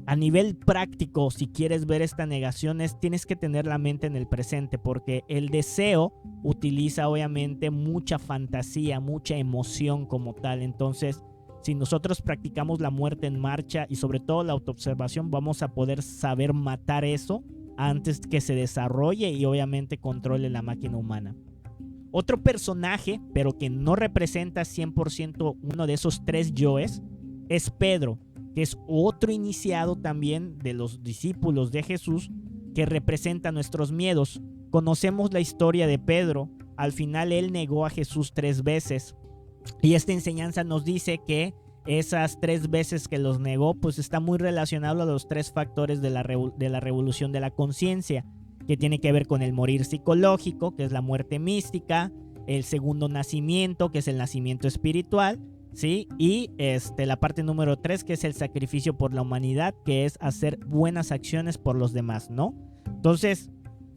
A nivel práctico, si quieres ver esta negación, tienes que tener la mente en el presente, porque el deseo utiliza obviamente mucha fantasía, mucha emoción como tal. Entonces, si nosotros practicamos la muerte en marcha y sobre todo la autoobservación, vamos a poder saber matar eso antes que se desarrolle y obviamente controle la máquina humana. Otro personaje, pero que no representa 100% uno de esos tres yoes, es Pedro, que es otro iniciado también de los discípulos de Jesús, que representa nuestros miedos. Conocemos la historia de Pedro. Al final él negó a Jesús 3 veces. Y esta enseñanza nos dice que esas 3 veces que los negó, pues está muy relacionado a los 3 factores de la revolución de la conciencia, que tiene que ver con el morir psicológico, que es la muerte mística, el segundo nacimiento, que es el nacimiento espiritual, ¿sí? Y la parte número 3, que es el sacrificio por la humanidad, que es hacer buenas acciones por los demás, ¿no? Entonces,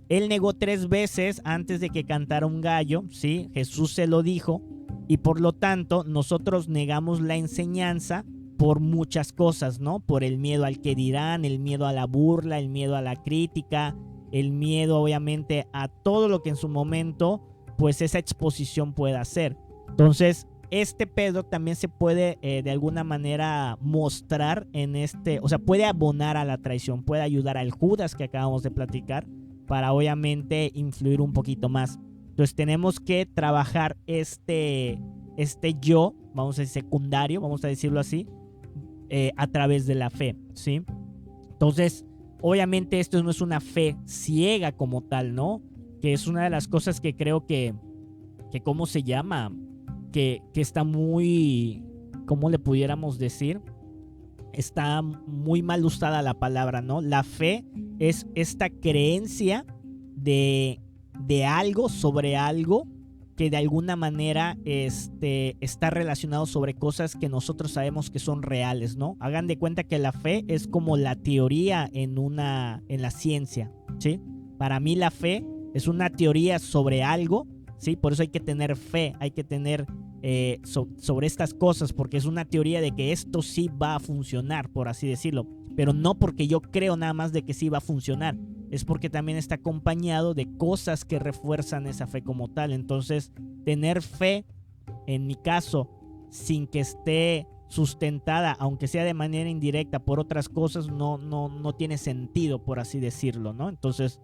él negó 3 veces antes de que cantara un gallo, ¿sí? Jesús se lo dijo, y por lo tanto, nosotros negamos la enseñanza por muchas cosas, ¿no? Por el miedo al que dirán, el miedo a la burla, el miedo a la crítica, el miedo obviamente a todo lo que en su momento pues esa exposición pueda hacer. Entonces este Pedro también se puede de alguna manera mostrar en o sea, puede abonar a la traición, puede ayudar al Judas que acabamos de platicar para obviamente influir un poquito más. Entonces tenemos que trabajar este yo, vamos a decir secundario, vamos a decirlo así, a través de la fe, ¿sí? Entonces obviamente esto no es una fe ciega como tal, ¿no? Que es una de las cosas que creo que ¿cómo se llama? Que está muy, ¿cómo le pudiéramos decir? Está muy mal usada la palabra, ¿no? La fe es esta creencia de algo sobre algo que de alguna manera está relacionado sobre cosas que nosotros sabemos que son reales, ¿no? Hagan de cuenta que la fe es como la teoría en la ciencia, ¿sí? Para mí la fe es una teoría sobre algo, ¿sí? Por eso hay que tener fe, hay que tener sobre estas cosas, porque es una teoría de que esto sí va a funcionar, por así decirlo, pero no porque yo creo nada más de que sí va a funcionar, es porque también está acompañado de cosas que refuerzan esa fe como tal. Entonces, tener fe, en mi caso, sin que esté sustentada, aunque sea de manera indirecta, por otras cosas, no tiene sentido, por así decirlo, ¿no? Entonces,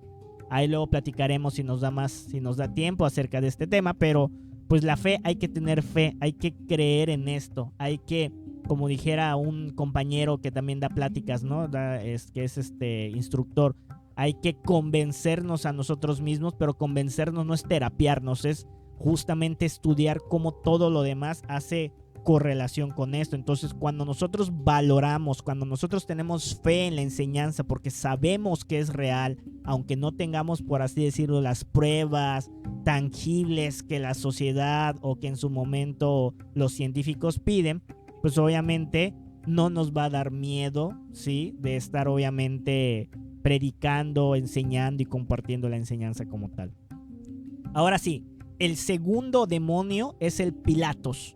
ahí luego platicaremos si nos da tiempo acerca de este tema, pero pues la fe, hay que tener fe, hay que creer en esto, hay que, como dijera un compañero que también da pláticas, ¿no? Que es instructor, hay que convencernos a nosotros mismos, pero convencernos no es terapiarnos, es justamente estudiar cómo todo lo demás hace correlación con esto. Entonces, cuando nosotros valoramos, cuando nosotros tenemos fe en la enseñanza, porque sabemos que es real, aunque no tengamos, por así decirlo, las pruebas tangibles que la sociedad o que en su momento los científicos piden, pues obviamente no nos va a dar miedo, ¿sí? De estar obviamente predicando, enseñando y compartiendo la enseñanza como tal. Ahora sí, el segundo demonio es el Pilatos,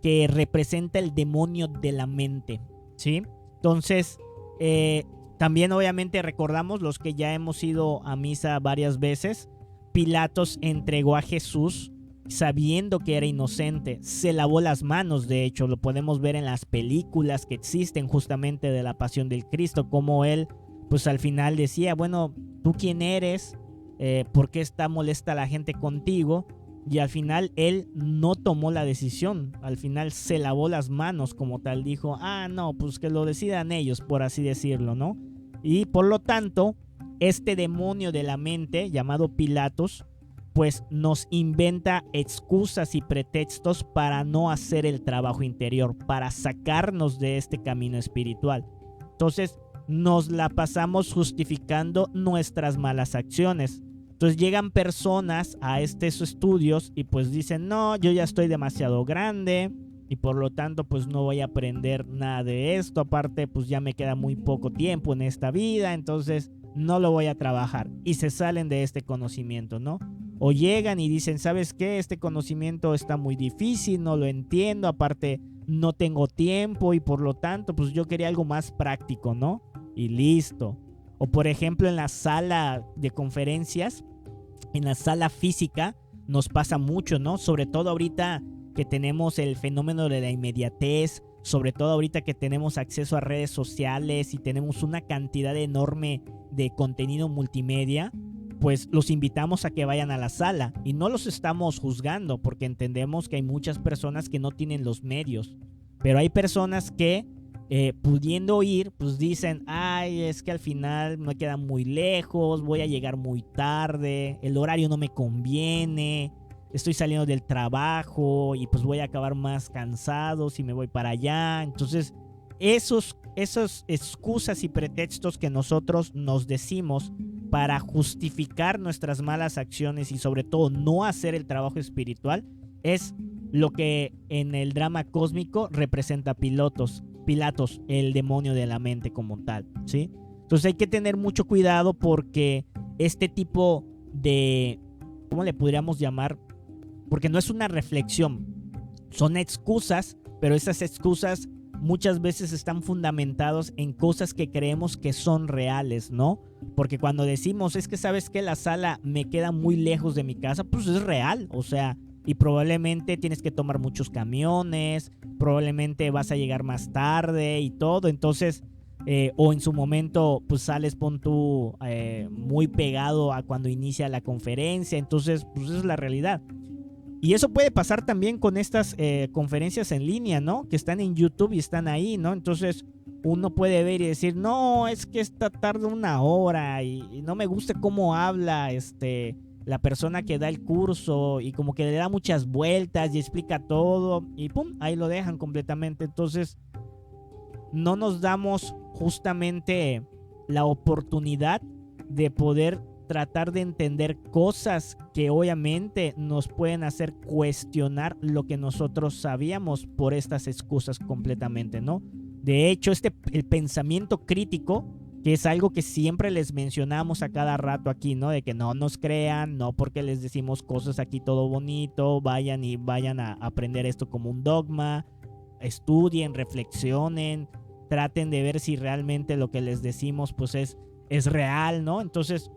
que representa el demonio de la mente, ¿sí? Entonces, también obviamente recordamos, los que ya hemos ido a misa varias veces, Pilatos entregó a Jesús sabiendo que era inocente, se lavó las manos. De hecho, lo podemos ver en las películas que existen justamente de la Pasión del Cristo, como él pues al final decía, bueno, ¿tú quién eres? ¿Por qué está molesta la gente contigo? Y al final él no tomó la decisión, al final se lavó las manos como tal, dijo, no, pues que lo decidan ellos, por así decirlo, ¿no? Y por lo tanto, este demonio de la mente llamado Pilatos, pues nos inventa excusas y pretextos para no hacer el trabajo interior, para sacarnos de este camino espiritual. Entonces, nos la pasamos justificando nuestras malas acciones. Entonces llegan personas a estos estudios y pues dicen, no, yo ya estoy demasiado grande y por lo tanto pues no voy a aprender nada de esto. Aparte pues ya me queda muy poco tiempo en esta vida, entonces no lo voy a trabajar. Y se salen de este conocimiento, ¿no? O llegan y dicen, ¿sabes qué? Este conocimiento está muy difícil, no lo entiendo, aparte no tengo tiempo y por lo tanto pues yo quería algo más práctico, ¿no? Y listo. O por ejemplo en la sala de conferencias, en la sala física, nos pasa mucho, ¿no? Sobre todo ahorita que tenemos el fenómeno de la inmediatez, sobre todo ahorita que tenemos acceso a redes sociales y tenemos una cantidad enorme de contenido multimedia, pues los invitamos a que vayan a la sala y no los estamos juzgando porque entendemos que hay muchas personas que no tienen los medios, pero hay personas que pudiendo ir, pues dicen, ay, es que al final me queda muy lejos, voy a llegar muy tarde, el horario no me conviene, estoy saliendo del trabajo y pues voy a acabar más cansado si me voy para allá. Entonces, esas excusas y pretextos que nosotros nos decimos para justificar nuestras malas acciones y sobre todo no hacer el trabajo espiritual es lo que en el drama cósmico representa Pilatos, el demonio de la mente como tal, ¿sí? Entonces hay que tener mucho cuidado porque este tipo de, ¿cómo le podríamos llamar? Porque no es una reflexión, son excusas, pero esas excusas muchas veces están fundamentados en cosas que creemos que son reales, ¿no? Porque cuando decimos, es que sabes que la sala me queda muy lejos de mi casa, pues es real, o sea, y probablemente tienes que tomar muchos camiones, probablemente vas a llegar más tarde y todo, entonces, o en su momento, pues sales, pon tú, muy pegado a cuando inicia la conferencia, entonces, pues esa es la realidad. Y eso puede pasar también con estas conferencias en línea, ¿no? Que están en YouTube y están ahí, ¿no? Entonces uno puede ver y decir, no, es que esta tarda 1 hora y no me gusta cómo habla la persona que da el curso y como que le da muchas vueltas y explica todo y pum, ahí lo dejan completamente. Entonces no nos damos justamente la oportunidad de poder tratar de entender cosas que obviamente nos pueden hacer cuestionar lo que nosotros sabíamos por estas excusas completamente, ¿no? De hecho, el pensamiento crítico, que es algo que siempre les mencionamos a cada rato aquí, ¿no? De que no nos crean, no porque les decimos cosas aquí todo bonito, vayan a aprender esto como un dogma, estudien, reflexionen, traten de ver si realmente lo que les decimos pues es real, ¿no? Entonces,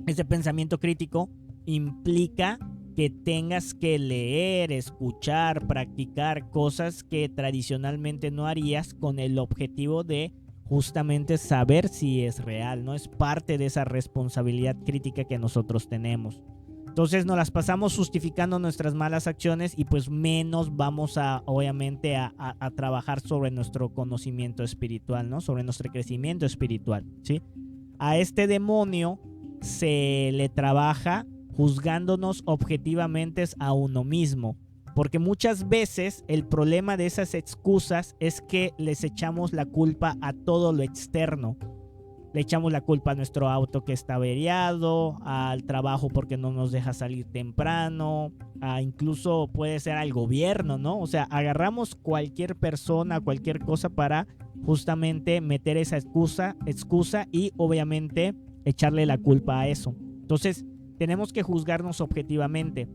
ese pensamiento crítico implica que tengas que leer, escuchar, practicar cosas que tradicionalmente no harías con el objetivo de justamente saber si es real, ¿no? Es parte de esa responsabilidad crítica que nosotros tenemos. Entonces nos las pasamos justificando nuestras malas acciones y pues menos vamos obviamente a trabajar sobre nuestro conocimiento espiritual, ¿no? Sobre nuestro crecimiento espiritual, ¿sí? A este demonio se le trabaja juzgándonos objetivamente a uno mismo. Porque muchas veces el problema de esas excusas es que les echamos la culpa a todo lo externo. Le echamos la culpa a nuestro auto que está averiado, al trabajo porque no nos deja salir temprano, incluso puede ser al gobierno, ¿no? O sea, agarramos cualquier persona, cualquier cosa para justamente meter esa excusa y obviamente echarle la culpa a eso. Entonces, tenemos que juzgarnos objetivamente.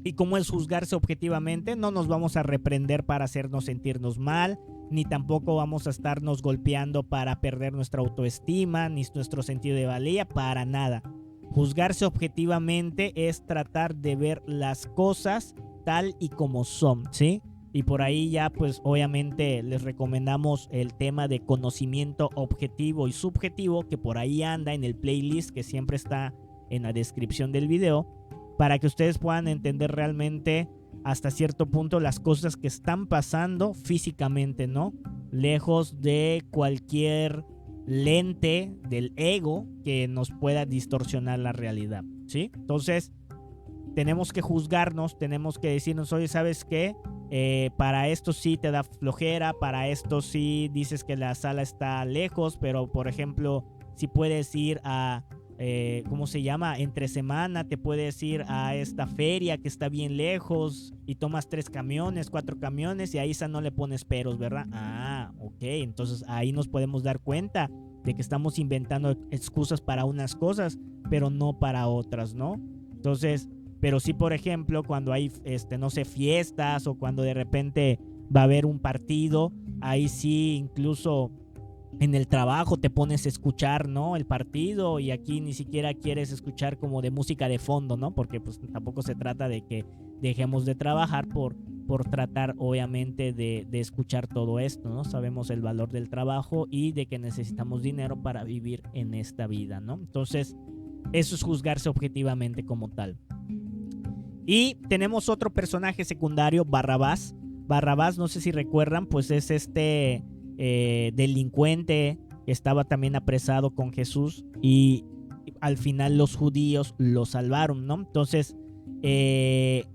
¿Y cómo es juzgarse objetivamente? No nos vamos a reprender para hacernos sentirnos mal, ni tampoco vamos a estarnos golpeando para perder nuestra autoestima, ni nuestro sentido de valía, para nada. Juzgarse objetivamente es tratar de ver las cosas tal y como son, ¿sí? Y por ahí ya pues obviamente les recomendamos el tema de conocimiento objetivo y subjetivo, que por ahí anda en el playlist que siempre está en la descripción del video, para que ustedes puedan entender realmente hasta cierto punto las cosas que están pasando físicamente, ¿no? Lejos de cualquier lente del ego que nos pueda distorsionar la realidad, ¿sí? Entonces, tenemos que juzgarnos, tenemos que decirnos, oye, ¿sabes qué? Para esto sí te da flojera, para esto sí dices que la sala está lejos, pero por ejemplo, si puedes ir a, ¿cómo se llama? Entre semana te puedes ir a esta feria que está bien lejos y tomas 3 camiones, 4 camiones y ahí esa no le pones peros, ¿verdad? Ok, entonces ahí nos podemos dar cuenta de que estamos inventando excusas para unas cosas, pero no para otras, ¿no? Entonces, pero sí, por ejemplo, cuando hay, no sé, fiestas o cuando de repente va a haber un partido, ahí sí incluso en el trabajo te pones a escuchar, ¿no? El partido y aquí ni siquiera quieres escuchar como de música de fondo, ¿no? Porque pues tampoco se trata de que dejemos de trabajar por tratar obviamente de escuchar todo esto, ¿no? Sabemos el valor del trabajo y de que necesitamos dinero para vivir en esta vida, ¿no? Entonces, eso es juzgarse objetivamente como tal. Y tenemos otro personaje secundario, Barrabás. Barrabás, no sé si recuerdan, pues es este delincuente que estaba también apresado con Jesús y al final los judíos lo salvaron, ¿no? Entonces, el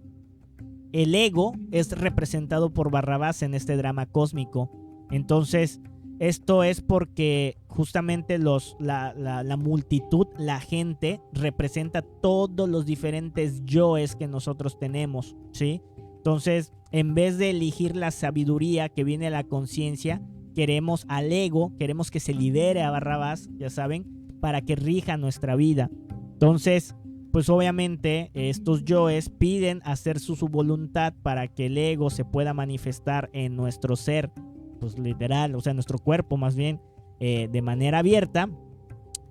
ego es representado por Barrabás en este drama cósmico. Entonces, esto es porque justamente la multitud, la gente, representa todos los diferentes yoes que nosotros tenemos, ¿sí? Entonces, en vez de elegir la sabiduría que viene de la conciencia, queremos al ego, queremos que se libere a Barrabás, ya saben, para que rija nuestra vida. Entonces, pues obviamente estos yoes piden hacer su voluntad para que el ego se pueda manifestar en nuestro ser, pues literal, o sea, nuestro cuerpo más bien, de manera abierta.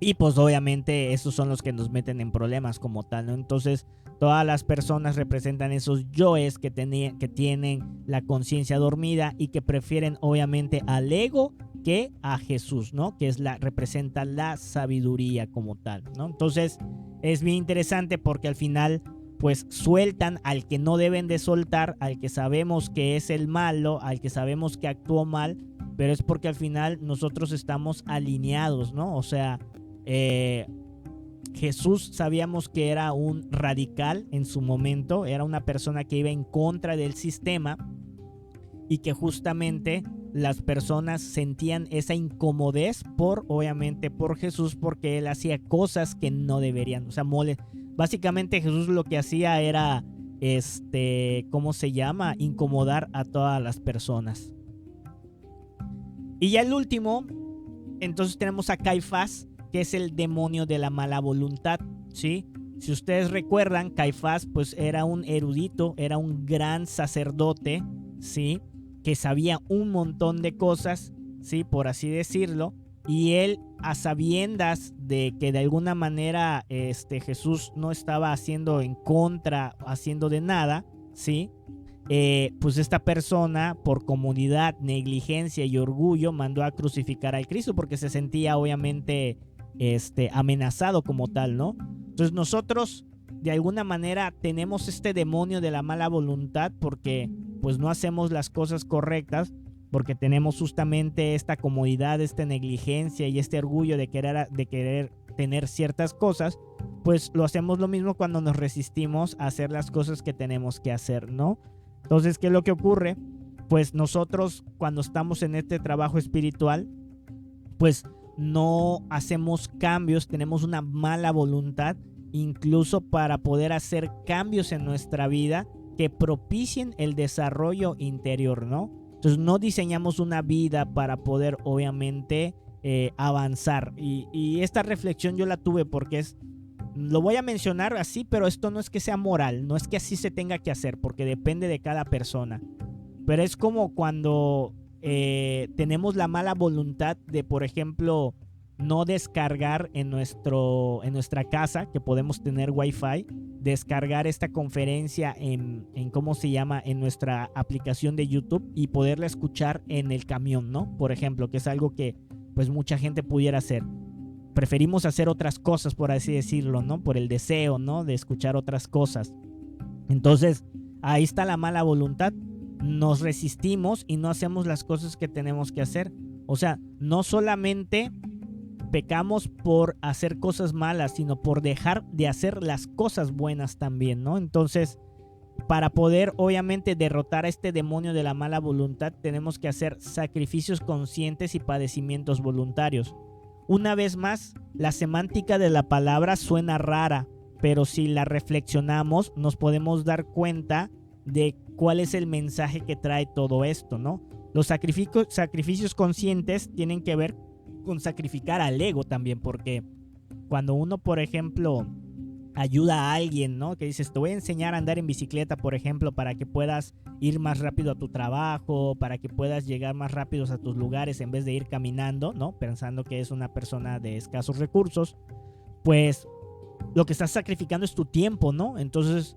Y pues obviamente esos son los que nos meten en problemas como tal, ¿no? Entonces todas las personas representan esos yoes que tienen la conciencia dormida y que prefieren obviamente al ego que a Jesús, ¿no? Que representa la sabiduría como tal, ¿no? Entonces es bien interesante porque al final pues sueltan al que no deben de soltar, al que sabemos que es el malo, al que sabemos que actuó mal, pero es porque al final nosotros estamos alineados, ¿no? O sea, Jesús sabíamos que era un radical en su momento, era una persona que iba en contra del sistema y que justamente las personas sentían esa incomodez obviamente por Jesús, porque él hacía cosas que no deberían, o sea, básicamente Jesús lo que hacía era, ¿cómo se llama? Incomodar a todas las personas. Y ya el último, entonces tenemos a Caifás, que es el demonio de la mala voluntad, ¿sí? Si ustedes recuerdan, Caifás pues era un erudito, era un gran sacerdote, ¿sí? Que sabía un montón de cosas, ¿sí? Por así decirlo. Y él, a sabiendas de que de alguna manera Jesús no estaba haciendo de nada, ¿sí? Pues esta persona, por comodidad, negligencia y orgullo, mandó a crucificar al Cristo porque se sentía obviamente amenazado como tal, ¿no? Entonces nosotros de alguna manera tenemos este demonio de la mala voluntad porque pues no hacemos las cosas correctas, porque tenemos justamente esta comodidad, esta negligencia y este orgullo de querer tener ciertas cosas. Pues lo hacemos lo mismo cuando nos resistimos a hacer las cosas que tenemos que hacer, ¿no? Entonces, ¿qué es lo que ocurre? Pues nosotros cuando estamos en este trabajo espiritual, pues no hacemos cambios, tenemos una mala voluntad, incluso para poder hacer cambios en nuestra vida que propicien el desarrollo interior, ¿no? Entonces no diseñamos una vida para poder obviamente avanzar. Y esta reflexión yo la tuve porque lo voy a mencionar así, pero esto no es que sea moral, no es que así se tenga que hacer, porque depende de cada persona. Pero es como cuando tenemos la mala voluntad de, por ejemplo, no descargar en nuestra casa, que podemos tener wifi, descargar esta conferencia en ¿cómo se llama? En nuestra aplicación de YouTube y poderla escuchar en el camión, ¿no? Por ejemplo, que es algo que pues mucha gente pudiera hacer. Preferimos hacer otras cosas, por así decirlo, ¿no? Por el deseo, ¿no? De escuchar otras cosas. Entonces, ahí está la mala voluntad. Nos resistimos y no hacemos las cosas que tenemos que hacer. O sea, no solamente pecamos por hacer cosas malas, sino por dejar de hacer las cosas buenas también, ¿no? Entonces, para poder obviamente derrotar a este demonio de la mala voluntad, tenemos que hacer sacrificios conscientes y padecimientos voluntarios. Una vez más, la semántica de la palabra suena rara, pero si la reflexionamos, nos podemos dar cuenta de cuál es el mensaje que trae todo esto, ¿no? Los sacrificios conscientes tienen que ver con sacrificar al ego también, porque cuando uno, por ejemplo, ayuda a alguien, ¿no? Que dices, te voy a enseñar a andar en bicicleta, por ejemplo, para que puedas ir más rápido a tu trabajo, para que puedas llegar más rápido a tus lugares en vez de ir caminando, ¿no? Pensando que es una persona de escasos recursos, pues lo que estás sacrificando es tu tiempo, ¿no? Entonces,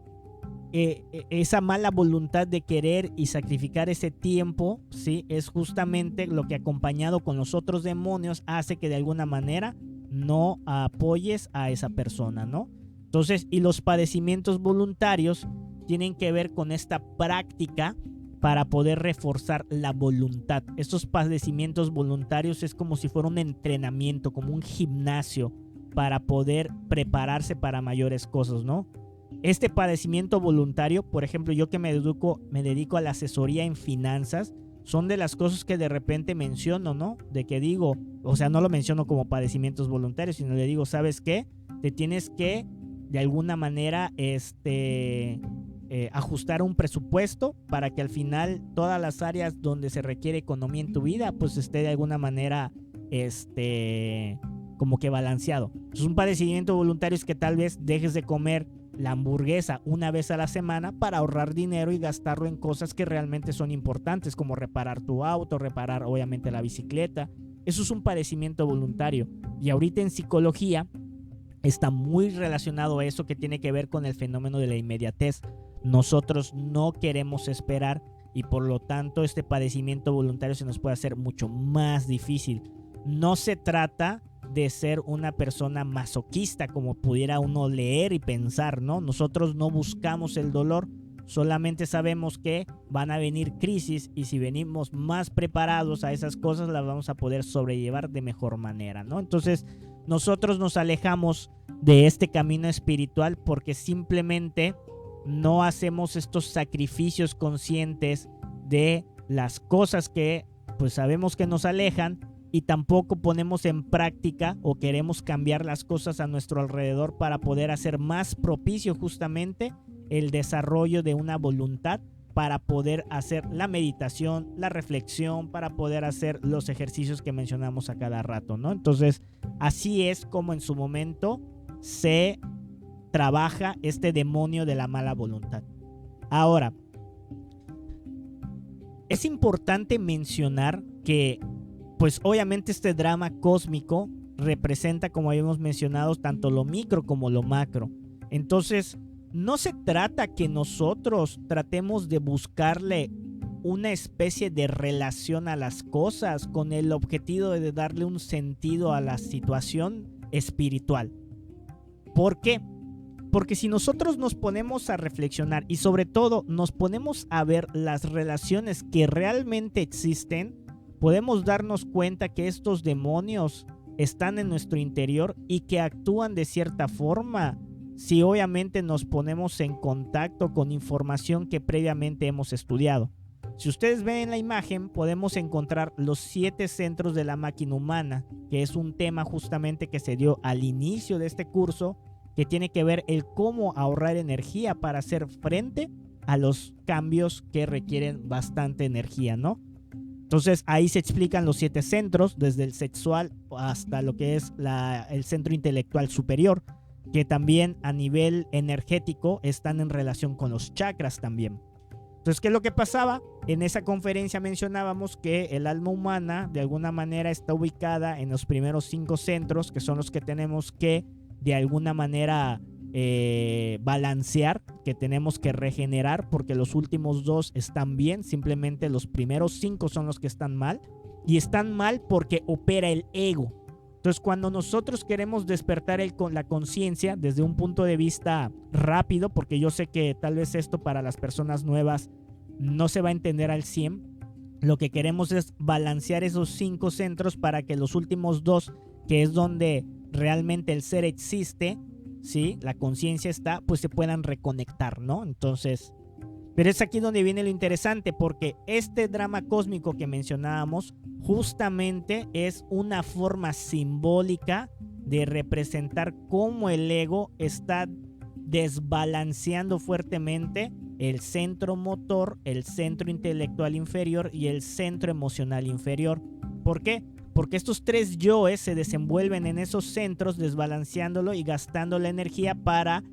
esa mala voluntad de querer y sacrificar ese tiempo, ¿sí? Es justamente lo que, acompañado con los otros demonios, hace que de alguna manera no apoyes a esa persona, ¿no? Entonces, y los padecimientos voluntarios tienen que ver con esta práctica para poder reforzar la voluntad. Estos padecimientos voluntarios es como si fuera un entrenamiento, como un gimnasio para poder prepararse para mayores cosas, ¿no? Este padecimiento voluntario, por ejemplo, yo que me dedico a la asesoría en finanzas, son de las cosas que de repente menciono, ¿no? De que digo, o sea, no lo menciono como padecimientos voluntarios, sino le digo, ¿sabes qué? Te tienes que, de alguna manera, ajustar un presupuesto para que al final todas las áreas donde se requiere economía en tu vida, pues esté de alguna manera, como que balanceado. Entonces, un padecimiento voluntario es que tal vez dejes de comer la hamburguesa una vez a la semana para ahorrar dinero y gastarlo en cosas que realmente son importantes, como reparar tu auto, reparar obviamente la bicicleta. Eso es un padecimiento voluntario. Y ahorita en psicología está muy relacionado a eso, que tiene que ver con el fenómeno de la inmediatez. Nosotros no queremos esperar y por lo tanto este padecimiento voluntario se nos puede hacer mucho más difícil. No se trata de ser una persona masoquista, como pudiera uno leer y pensar, ¿no? Nosotros no buscamos el dolor, solamente sabemos que van a venir crisis y si venimos más preparados a esas cosas, las vamos a poder sobrellevar de mejor manera, ¿no? Entonces, nosotros nos alejamos de este camino espiritual porque simplemente no hacemos estos sacrificios conscientes de las cosas que pues sabemos que nos alejan, y tampoco ponemos en práctica o queremos cambiar las cosas a nuestro alrededor para poder hacer más propicio justamente el desarrollo de una voluntad, para poder hacer la meditación, la reflexión, para poder hacer los ejercicios que mencionamos a cada rato, ¿no? Entonces, así es como en su momento se trabaja este demonio de la mala voluntad. Ahora, es importante mencionar que pues obviamente este drama cósmico representa, como habíamos mencionado, tanto lo micro como lo macro. Entonces, no se trata que nosotros tratemos de buscarle una especie de relación a las cosas con el objetivo de darle un sentido a la situación espiritual. ¿Por qué? Porque si nosotros nos ponemos a reflexionar y sobre todo nos ponemos a ver las relaciones que realmente existen, podemos darnos cuenta que estos demonios están en nuestro interior y que actúan de cierta forma si obviamente nos ponemos en contacto con información que previamente hemos estudiado. Si ustedes ven la imagen, podemos encontrar los 7 centros de la máquina humana, que es un tema justamente que se dio al inicio de este curso, que tiene que ver el cómo ahorrar energía para hacer frente a los cambios que requieren bastante energía, ¿no? Entonces ahí se explican los 7 centros, desde el sexual hasta lo que es el centro intelectual superior, que también a nivel energético están en relación con los chakras también. Entonces, ¿qué es lo que pasaba? En esa conferencia mencionábamos que el alma humana de alguna manera está ubicada en los primeros 5 centros, que son los que tenemos que de alguna manera balancear, que tenemos que regenerar, porque los últimos 2 están bien, simplemente los primeros 5 son los que están mal, y están mal porque opera el ego. Entonces, cuando nosotros queremos despertar la conciencia desde un punto de vista rápido, porque yo sé que tal vez esto para las personas nuevas no se va a entender al 100, lo que queremos es balancear esos 5 centros para que los últimos 2, que es donde realmente el ser existe, ¿sí? La conciencia está, pues se puedan reconectar, ¿no? Entonces, pero es aquí donde viene lo interesante, porque este drama cósmico que mencionábamos justamente es una forma simbólica de representar cómo el ego está desbalanceando fuertemente el centro motor, el centro intelectual inferior y el centro emocional inferior. ¿Por qué? Porque estos 3 yoes se desenvuelven en esos centros, desbalanceándolo y gastando la energía para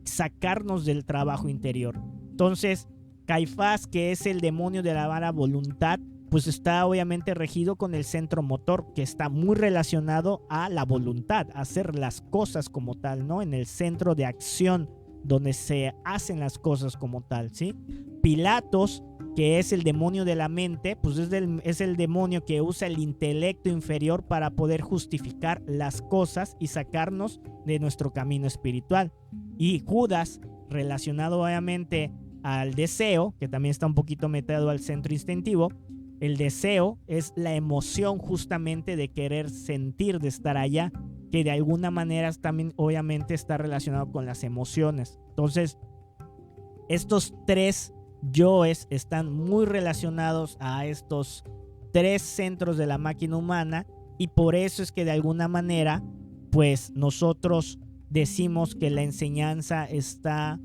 sacarnos del trabajo interior. Entonces, Caifás, que es el demonio de la mala voluntad, pues está obviamente regido con el centro motor, que está muy relacionado a la voluntad, a hacer las cosas como tal, ¿no? En el centro de acción donde se hacen las cosas como tal, ¿sí? Pilatos, que es el demonio de la mente, pues es el demonio que usa el intelecto inferior para poder justificar las cosas y sacarnos de nuestro camino espiritual. Y Judas, relacionado obviamente al deseo, que también está un poquito metido al centro instintivo. El deseo es la emoción justamente de querer sentir, de estar allá, que de alguna manera también obviamente está relacionado con las emociones. Entonces, estos tres yoes están muy relacionados a estos tres centros de la máquina humana, y por eso es que de alguna manera pues nosotros decimos que la enseñanza está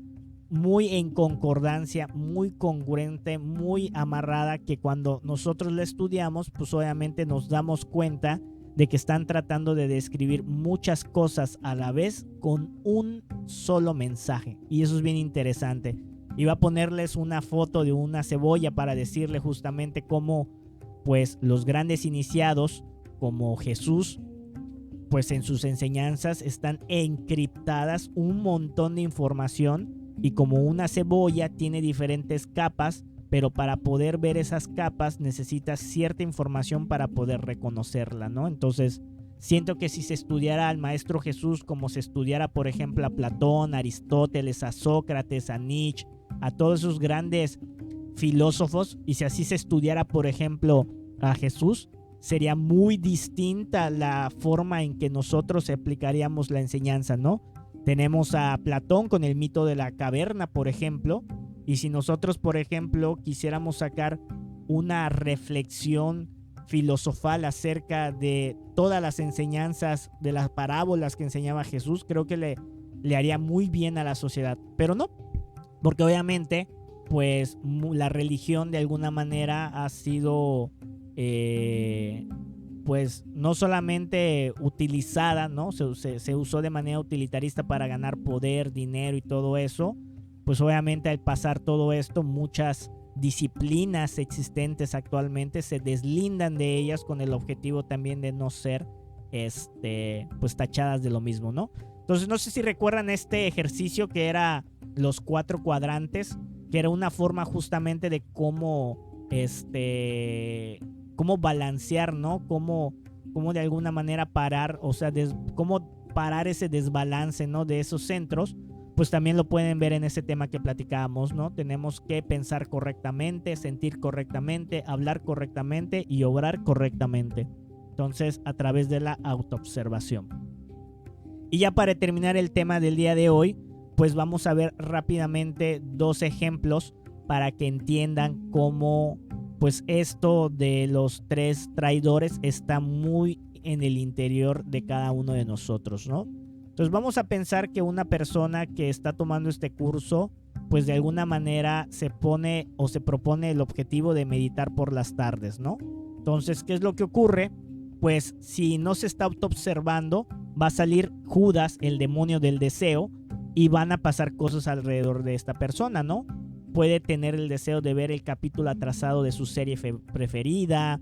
muy en concordancia, muy congruente, muy amarrada, que cuando nosotros la estudiamos pues obviamente nos damos cuenta de que están tratando de describir muchas cosas a la vez con un solo mensaje, y eso es bien interesante. Iba a ponerles una foto de una cebolla para decirle justamente cómo pues los grandes iniciados como Jesús, pues en sus enseñanzas están encriptadas un montón de información, y como una cebolla tiene diferentes capas, pero para poder ver esas capas necesitas cierta información para poder reconocerla, ¿no? Entonces siento que si se estudiara al Maestro Jesús como se estudiara por ejemplo a Platón, a Aristóteles, a Sócrates, a Nietzsche, a todos esos grandes filósofos, y si así se estudiara por ejemplo a Jesús, sería muy distinta la forma en que nosotros aplicaríamos la enseñanza, ¿no? Tenemos a Platón con el mito de la caverna, por ejemplo, y si nosotros, por ejemplo, quisiéramos sacar una reflexión filosofal acerca de todas las enseñanzas de las parábolas que enseñaba Jesús, creo que le haría muy bien a la sociedad, pero no, porque obviamente pues la religión de alguna manera ha sido pues no solamente utilizada, ¿no? Se usó de manera utilitarista para ganar poder, dinero y todo eso. Pues obviamente al pasar todo esto, muchas disciplinas existentes actualmente se deslindan de ellas con el objetivo también de no ser pues tachadas de lo mismo, ¿no? Entonces no sé si recuerdan este ejercicio que era los 4 cuadrantes, que era una forma justamente de cómo cómo balancear, ¿no? Cómo de alguna manera parar, o sea, cómo parar ese desbalance, ¿no? De esos centros. Pues también lo pueden ver en ese tema que platicábamos, ¿no? Tenemos que pensar correctamente, sentir correctamente, hablar correctamente y obrar correctamente. Entonces, a través de la autoobservación. Y ya para terminar el tema del día de hoy, pues vamos a ver rápidamente 2 ejemplos para que entiendan cómo pues esto de los 3 traidores está muy en el interior de cada uno de nosotros, ¿no? Entonces vamos a pensar que una persona que está tomando este curso, pues de alguna manera se pone o se propone el objetivo de meditar por las tardes, ¿no? Entonces, ¿qué es lo que ocurre? Pues si no se está autoobservando, va a salir Judas, el demonio del deseo, y van a pasar cosas alrededor de esta persona, ¿no? Puede tener el deseo de ver el capítulo atrasado de su serie preferida,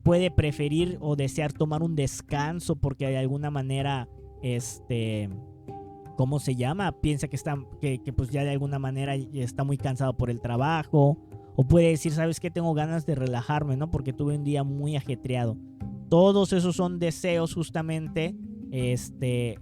puede preferir o desear tomar un descanso porque de alguna manera ¿cómo se llama? Piensa que pues ya de alguna manera está muy cansado por el trabajo, o puede decir, ¿sabes qué? Tengo ganas de relajarme, ¿no? Porque tuve un día muy ajetreado. Todos esos son deseos justamente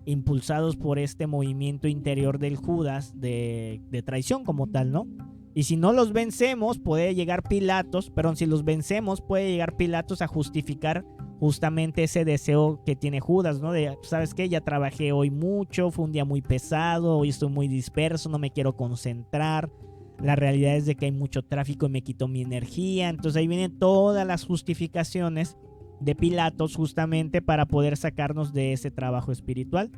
impulsados por este movimiento interior del Judas de traición como tal, ¿no? Y si no los vencemos, puede llegar Pilatos, pero si los vencemos, puede llegar Pilatos a justificar justamente ese deseo que tiene Judas, ¿no? De, ¿sabes qué? Ya trabajé hoy mucho, fue un día muy pesado, hoy estoy muy disperso, no me quiero concentrar. La realidad es de que hay mucho tráfico y me quitó mi energía. Entonces ahí vienen todas las justificaciones de Pilatos justamente para poder sacarnos de ese trabajo espiritual.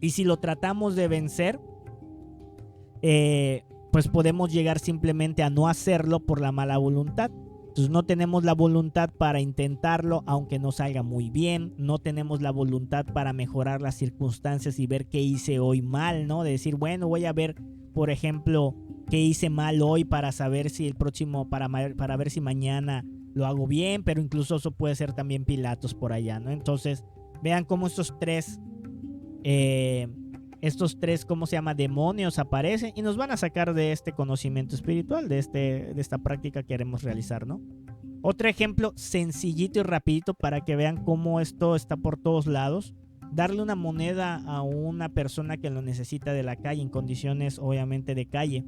Y si lo tratamos de vencer, pues podemos llegar simplemente a no hacerlo por la mala voluntad. Entonces no tenemos la voluntad para intentarlo aunque no salga muy bien, no tenemos la voluntad para mejorar las circunstancias y ver qué hice hoy mal, ¿no? De decir, bueno, voy a ver, por ejemplo, qué hice mal hoy para saber si el próximo, para ver si mañana lo hago bien, pero incluso eso puede ser también Pilatos por allá, ¿no? Entonces vean cómo estos 3 estos tres, ¿cómo se llama? Demonios aparecen y nos van a sacar de este conocimiento espiritual, de esta práctica que queremos realizar, ¿no? Otro ejemplo sencillito y rapidito para que vean cómo esto está por todos lados. Darle una moneda a una persona que lo necesita de la calle, en condiciones obviamente de calle.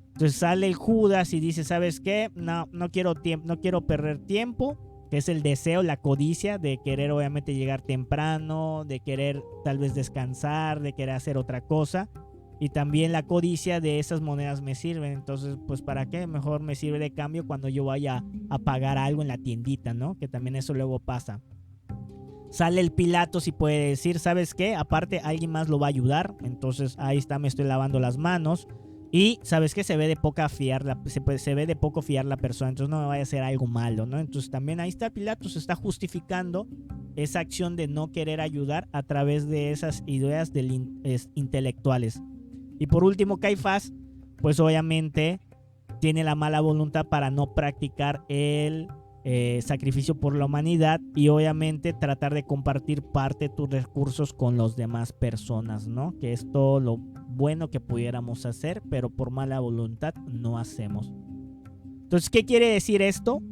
Entonces sale el Judas y dice, ¿sabes qué? No quiero perder tiempo, que es el deseo, la codicia de querer obviamente llegar temprano, de querer tal vez descansar, de querer hacer otra cosa. Y también la codicia de esas monedas me sirven. Entonces, pues ¿para qué? Mejor me sirve de cambio cuando yo vaya a pagar algo en la tiendita, ¿no? Que también eso luego pasa. Sale el Pilatos y puede decir, ¿sabes qué? Aparte alguien más lo va a ayudar. Entonces ahí está, me estoy lavando las manos. Y ¿sabes qué? Se ve de poco fiar la persona. Entonces no me vaya a hacer algo malo, ¿no? Entonces también ahí está Pilatos, está justificando esa acción de no querer ayudar a través de esas ideas intelectuales. Y por último, Caifás, pues obviamente tiene la mala voluntad para no practicar el sacrificio por la humanidad y obviamente tratar de compartir parte de tus recursos con las demás personas, ¿no? Que es todo lo bueno que pudiéramos hacer, pero por mala voluntad no hacemos. Entonces, ¿qué quiere decir esto?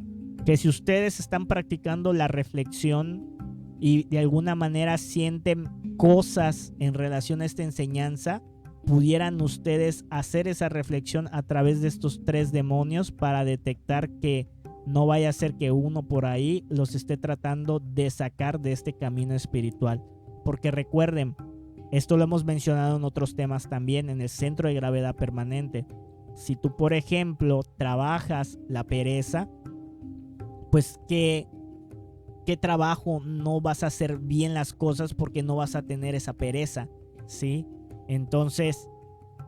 Que si ustedes están practicando la reflexión y de alguna manera sienten cosas en relación a esta enseñanza, pudieran ustedes hacer esa reflexión a través de estos tres demonios para detectar que no vaya a ser que uno por ahí los esté tratando de sacar de este camino espiritual. Porque recuerden, esto lo hemos mencionado en otros temas también, en el centro de gravedad permanente. Si tú, por ejemplo, trabajas la pereza, pues ¿qué trabajo no vas a hacer bien las cosas porque no vas a tener esa pereza? ¿Sí? Entonces,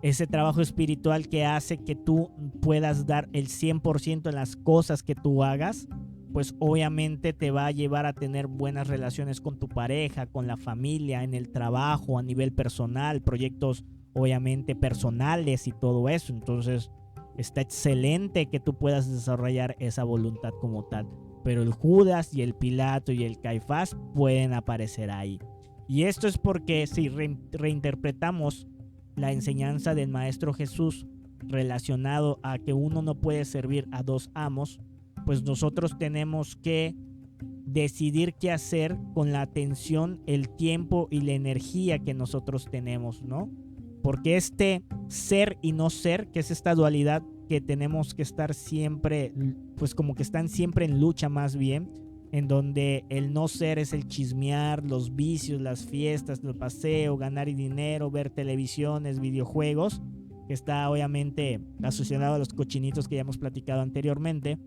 ese trabajo espiritual que hace que tú puedas dar el 100% en las cosas que tú hagas, pues obviamente te va a llevar a tener buenas relaciones con tu pareja, con la familia, en el trabajo, a nivel personal, proyectos obviamente personales y todo eso. Entonces, está excelente que tú puedas desarrollar esa voluntad como tal. Pero el Judas y el Pilato y el Caifás pueden aparecer ahí. Y esto es porque si reinterpretamos la enseñanza del Maestro Jesús relacionado a que uno no puede servir a dos amos, pues nosotros tenemos que decidir qué hacer con la atención, el tiempo y la energía que nosotros tenemos, ¿no? Porque este ser y no ser, que es esta dualidad que tenemos que estar siempre, pues como que están siempre en lucha más bien, en donde el no ser es el chismear, los vicios, las fiestas, el paseo, ganar dinero, ver televisiones, videojuegos, que está obviamente asociado a los cochinitos que ya hemos platicado anteriormente.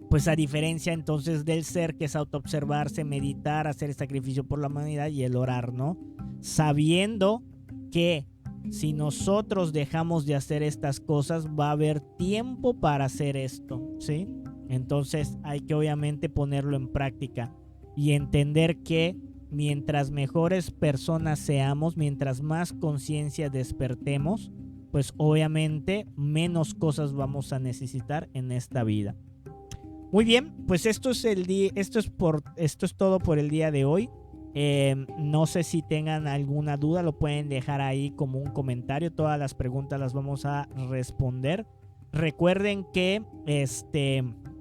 Pues a diferencia entonces del ser, que es autoobservarse, meditar, hacer el sacrificio por la humanidad y el orar, ¿no? Sabiendo que si nosotros dejamos de hacer estas cosas, va a haber tiempo para hacer esto, ¿sí? Entonces hay que obviamente ponerlo en práctica y entender que mientras mejores personas seamos, mientras más conciencia despertemos, pues obviamente menos cosas vamos a necesitar en esta vida. Muy bien, pues esto es todo por el día de hoy. No sé si tengan alguna duda, lo pueden dejar ahí como un comentario. Todas las preguntas las vamos a responder. Recuerden que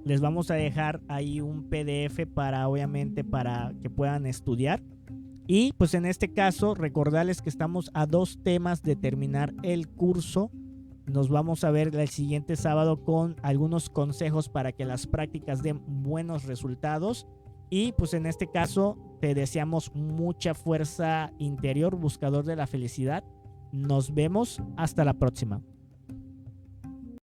les vamos a dejar ahí un PDF obviamente para que puedan estudiar. Y pues en este caso recordarles que estamos a 2 temas de terminar el curso. Nos vamos a ver el siguiente sábado con algunos consejos para que las prácticas den buenos resultados. Y pues en este caso te deseamos mucha fuerza interior, buscador de la felicidad. Nos vemos hasta la próxima.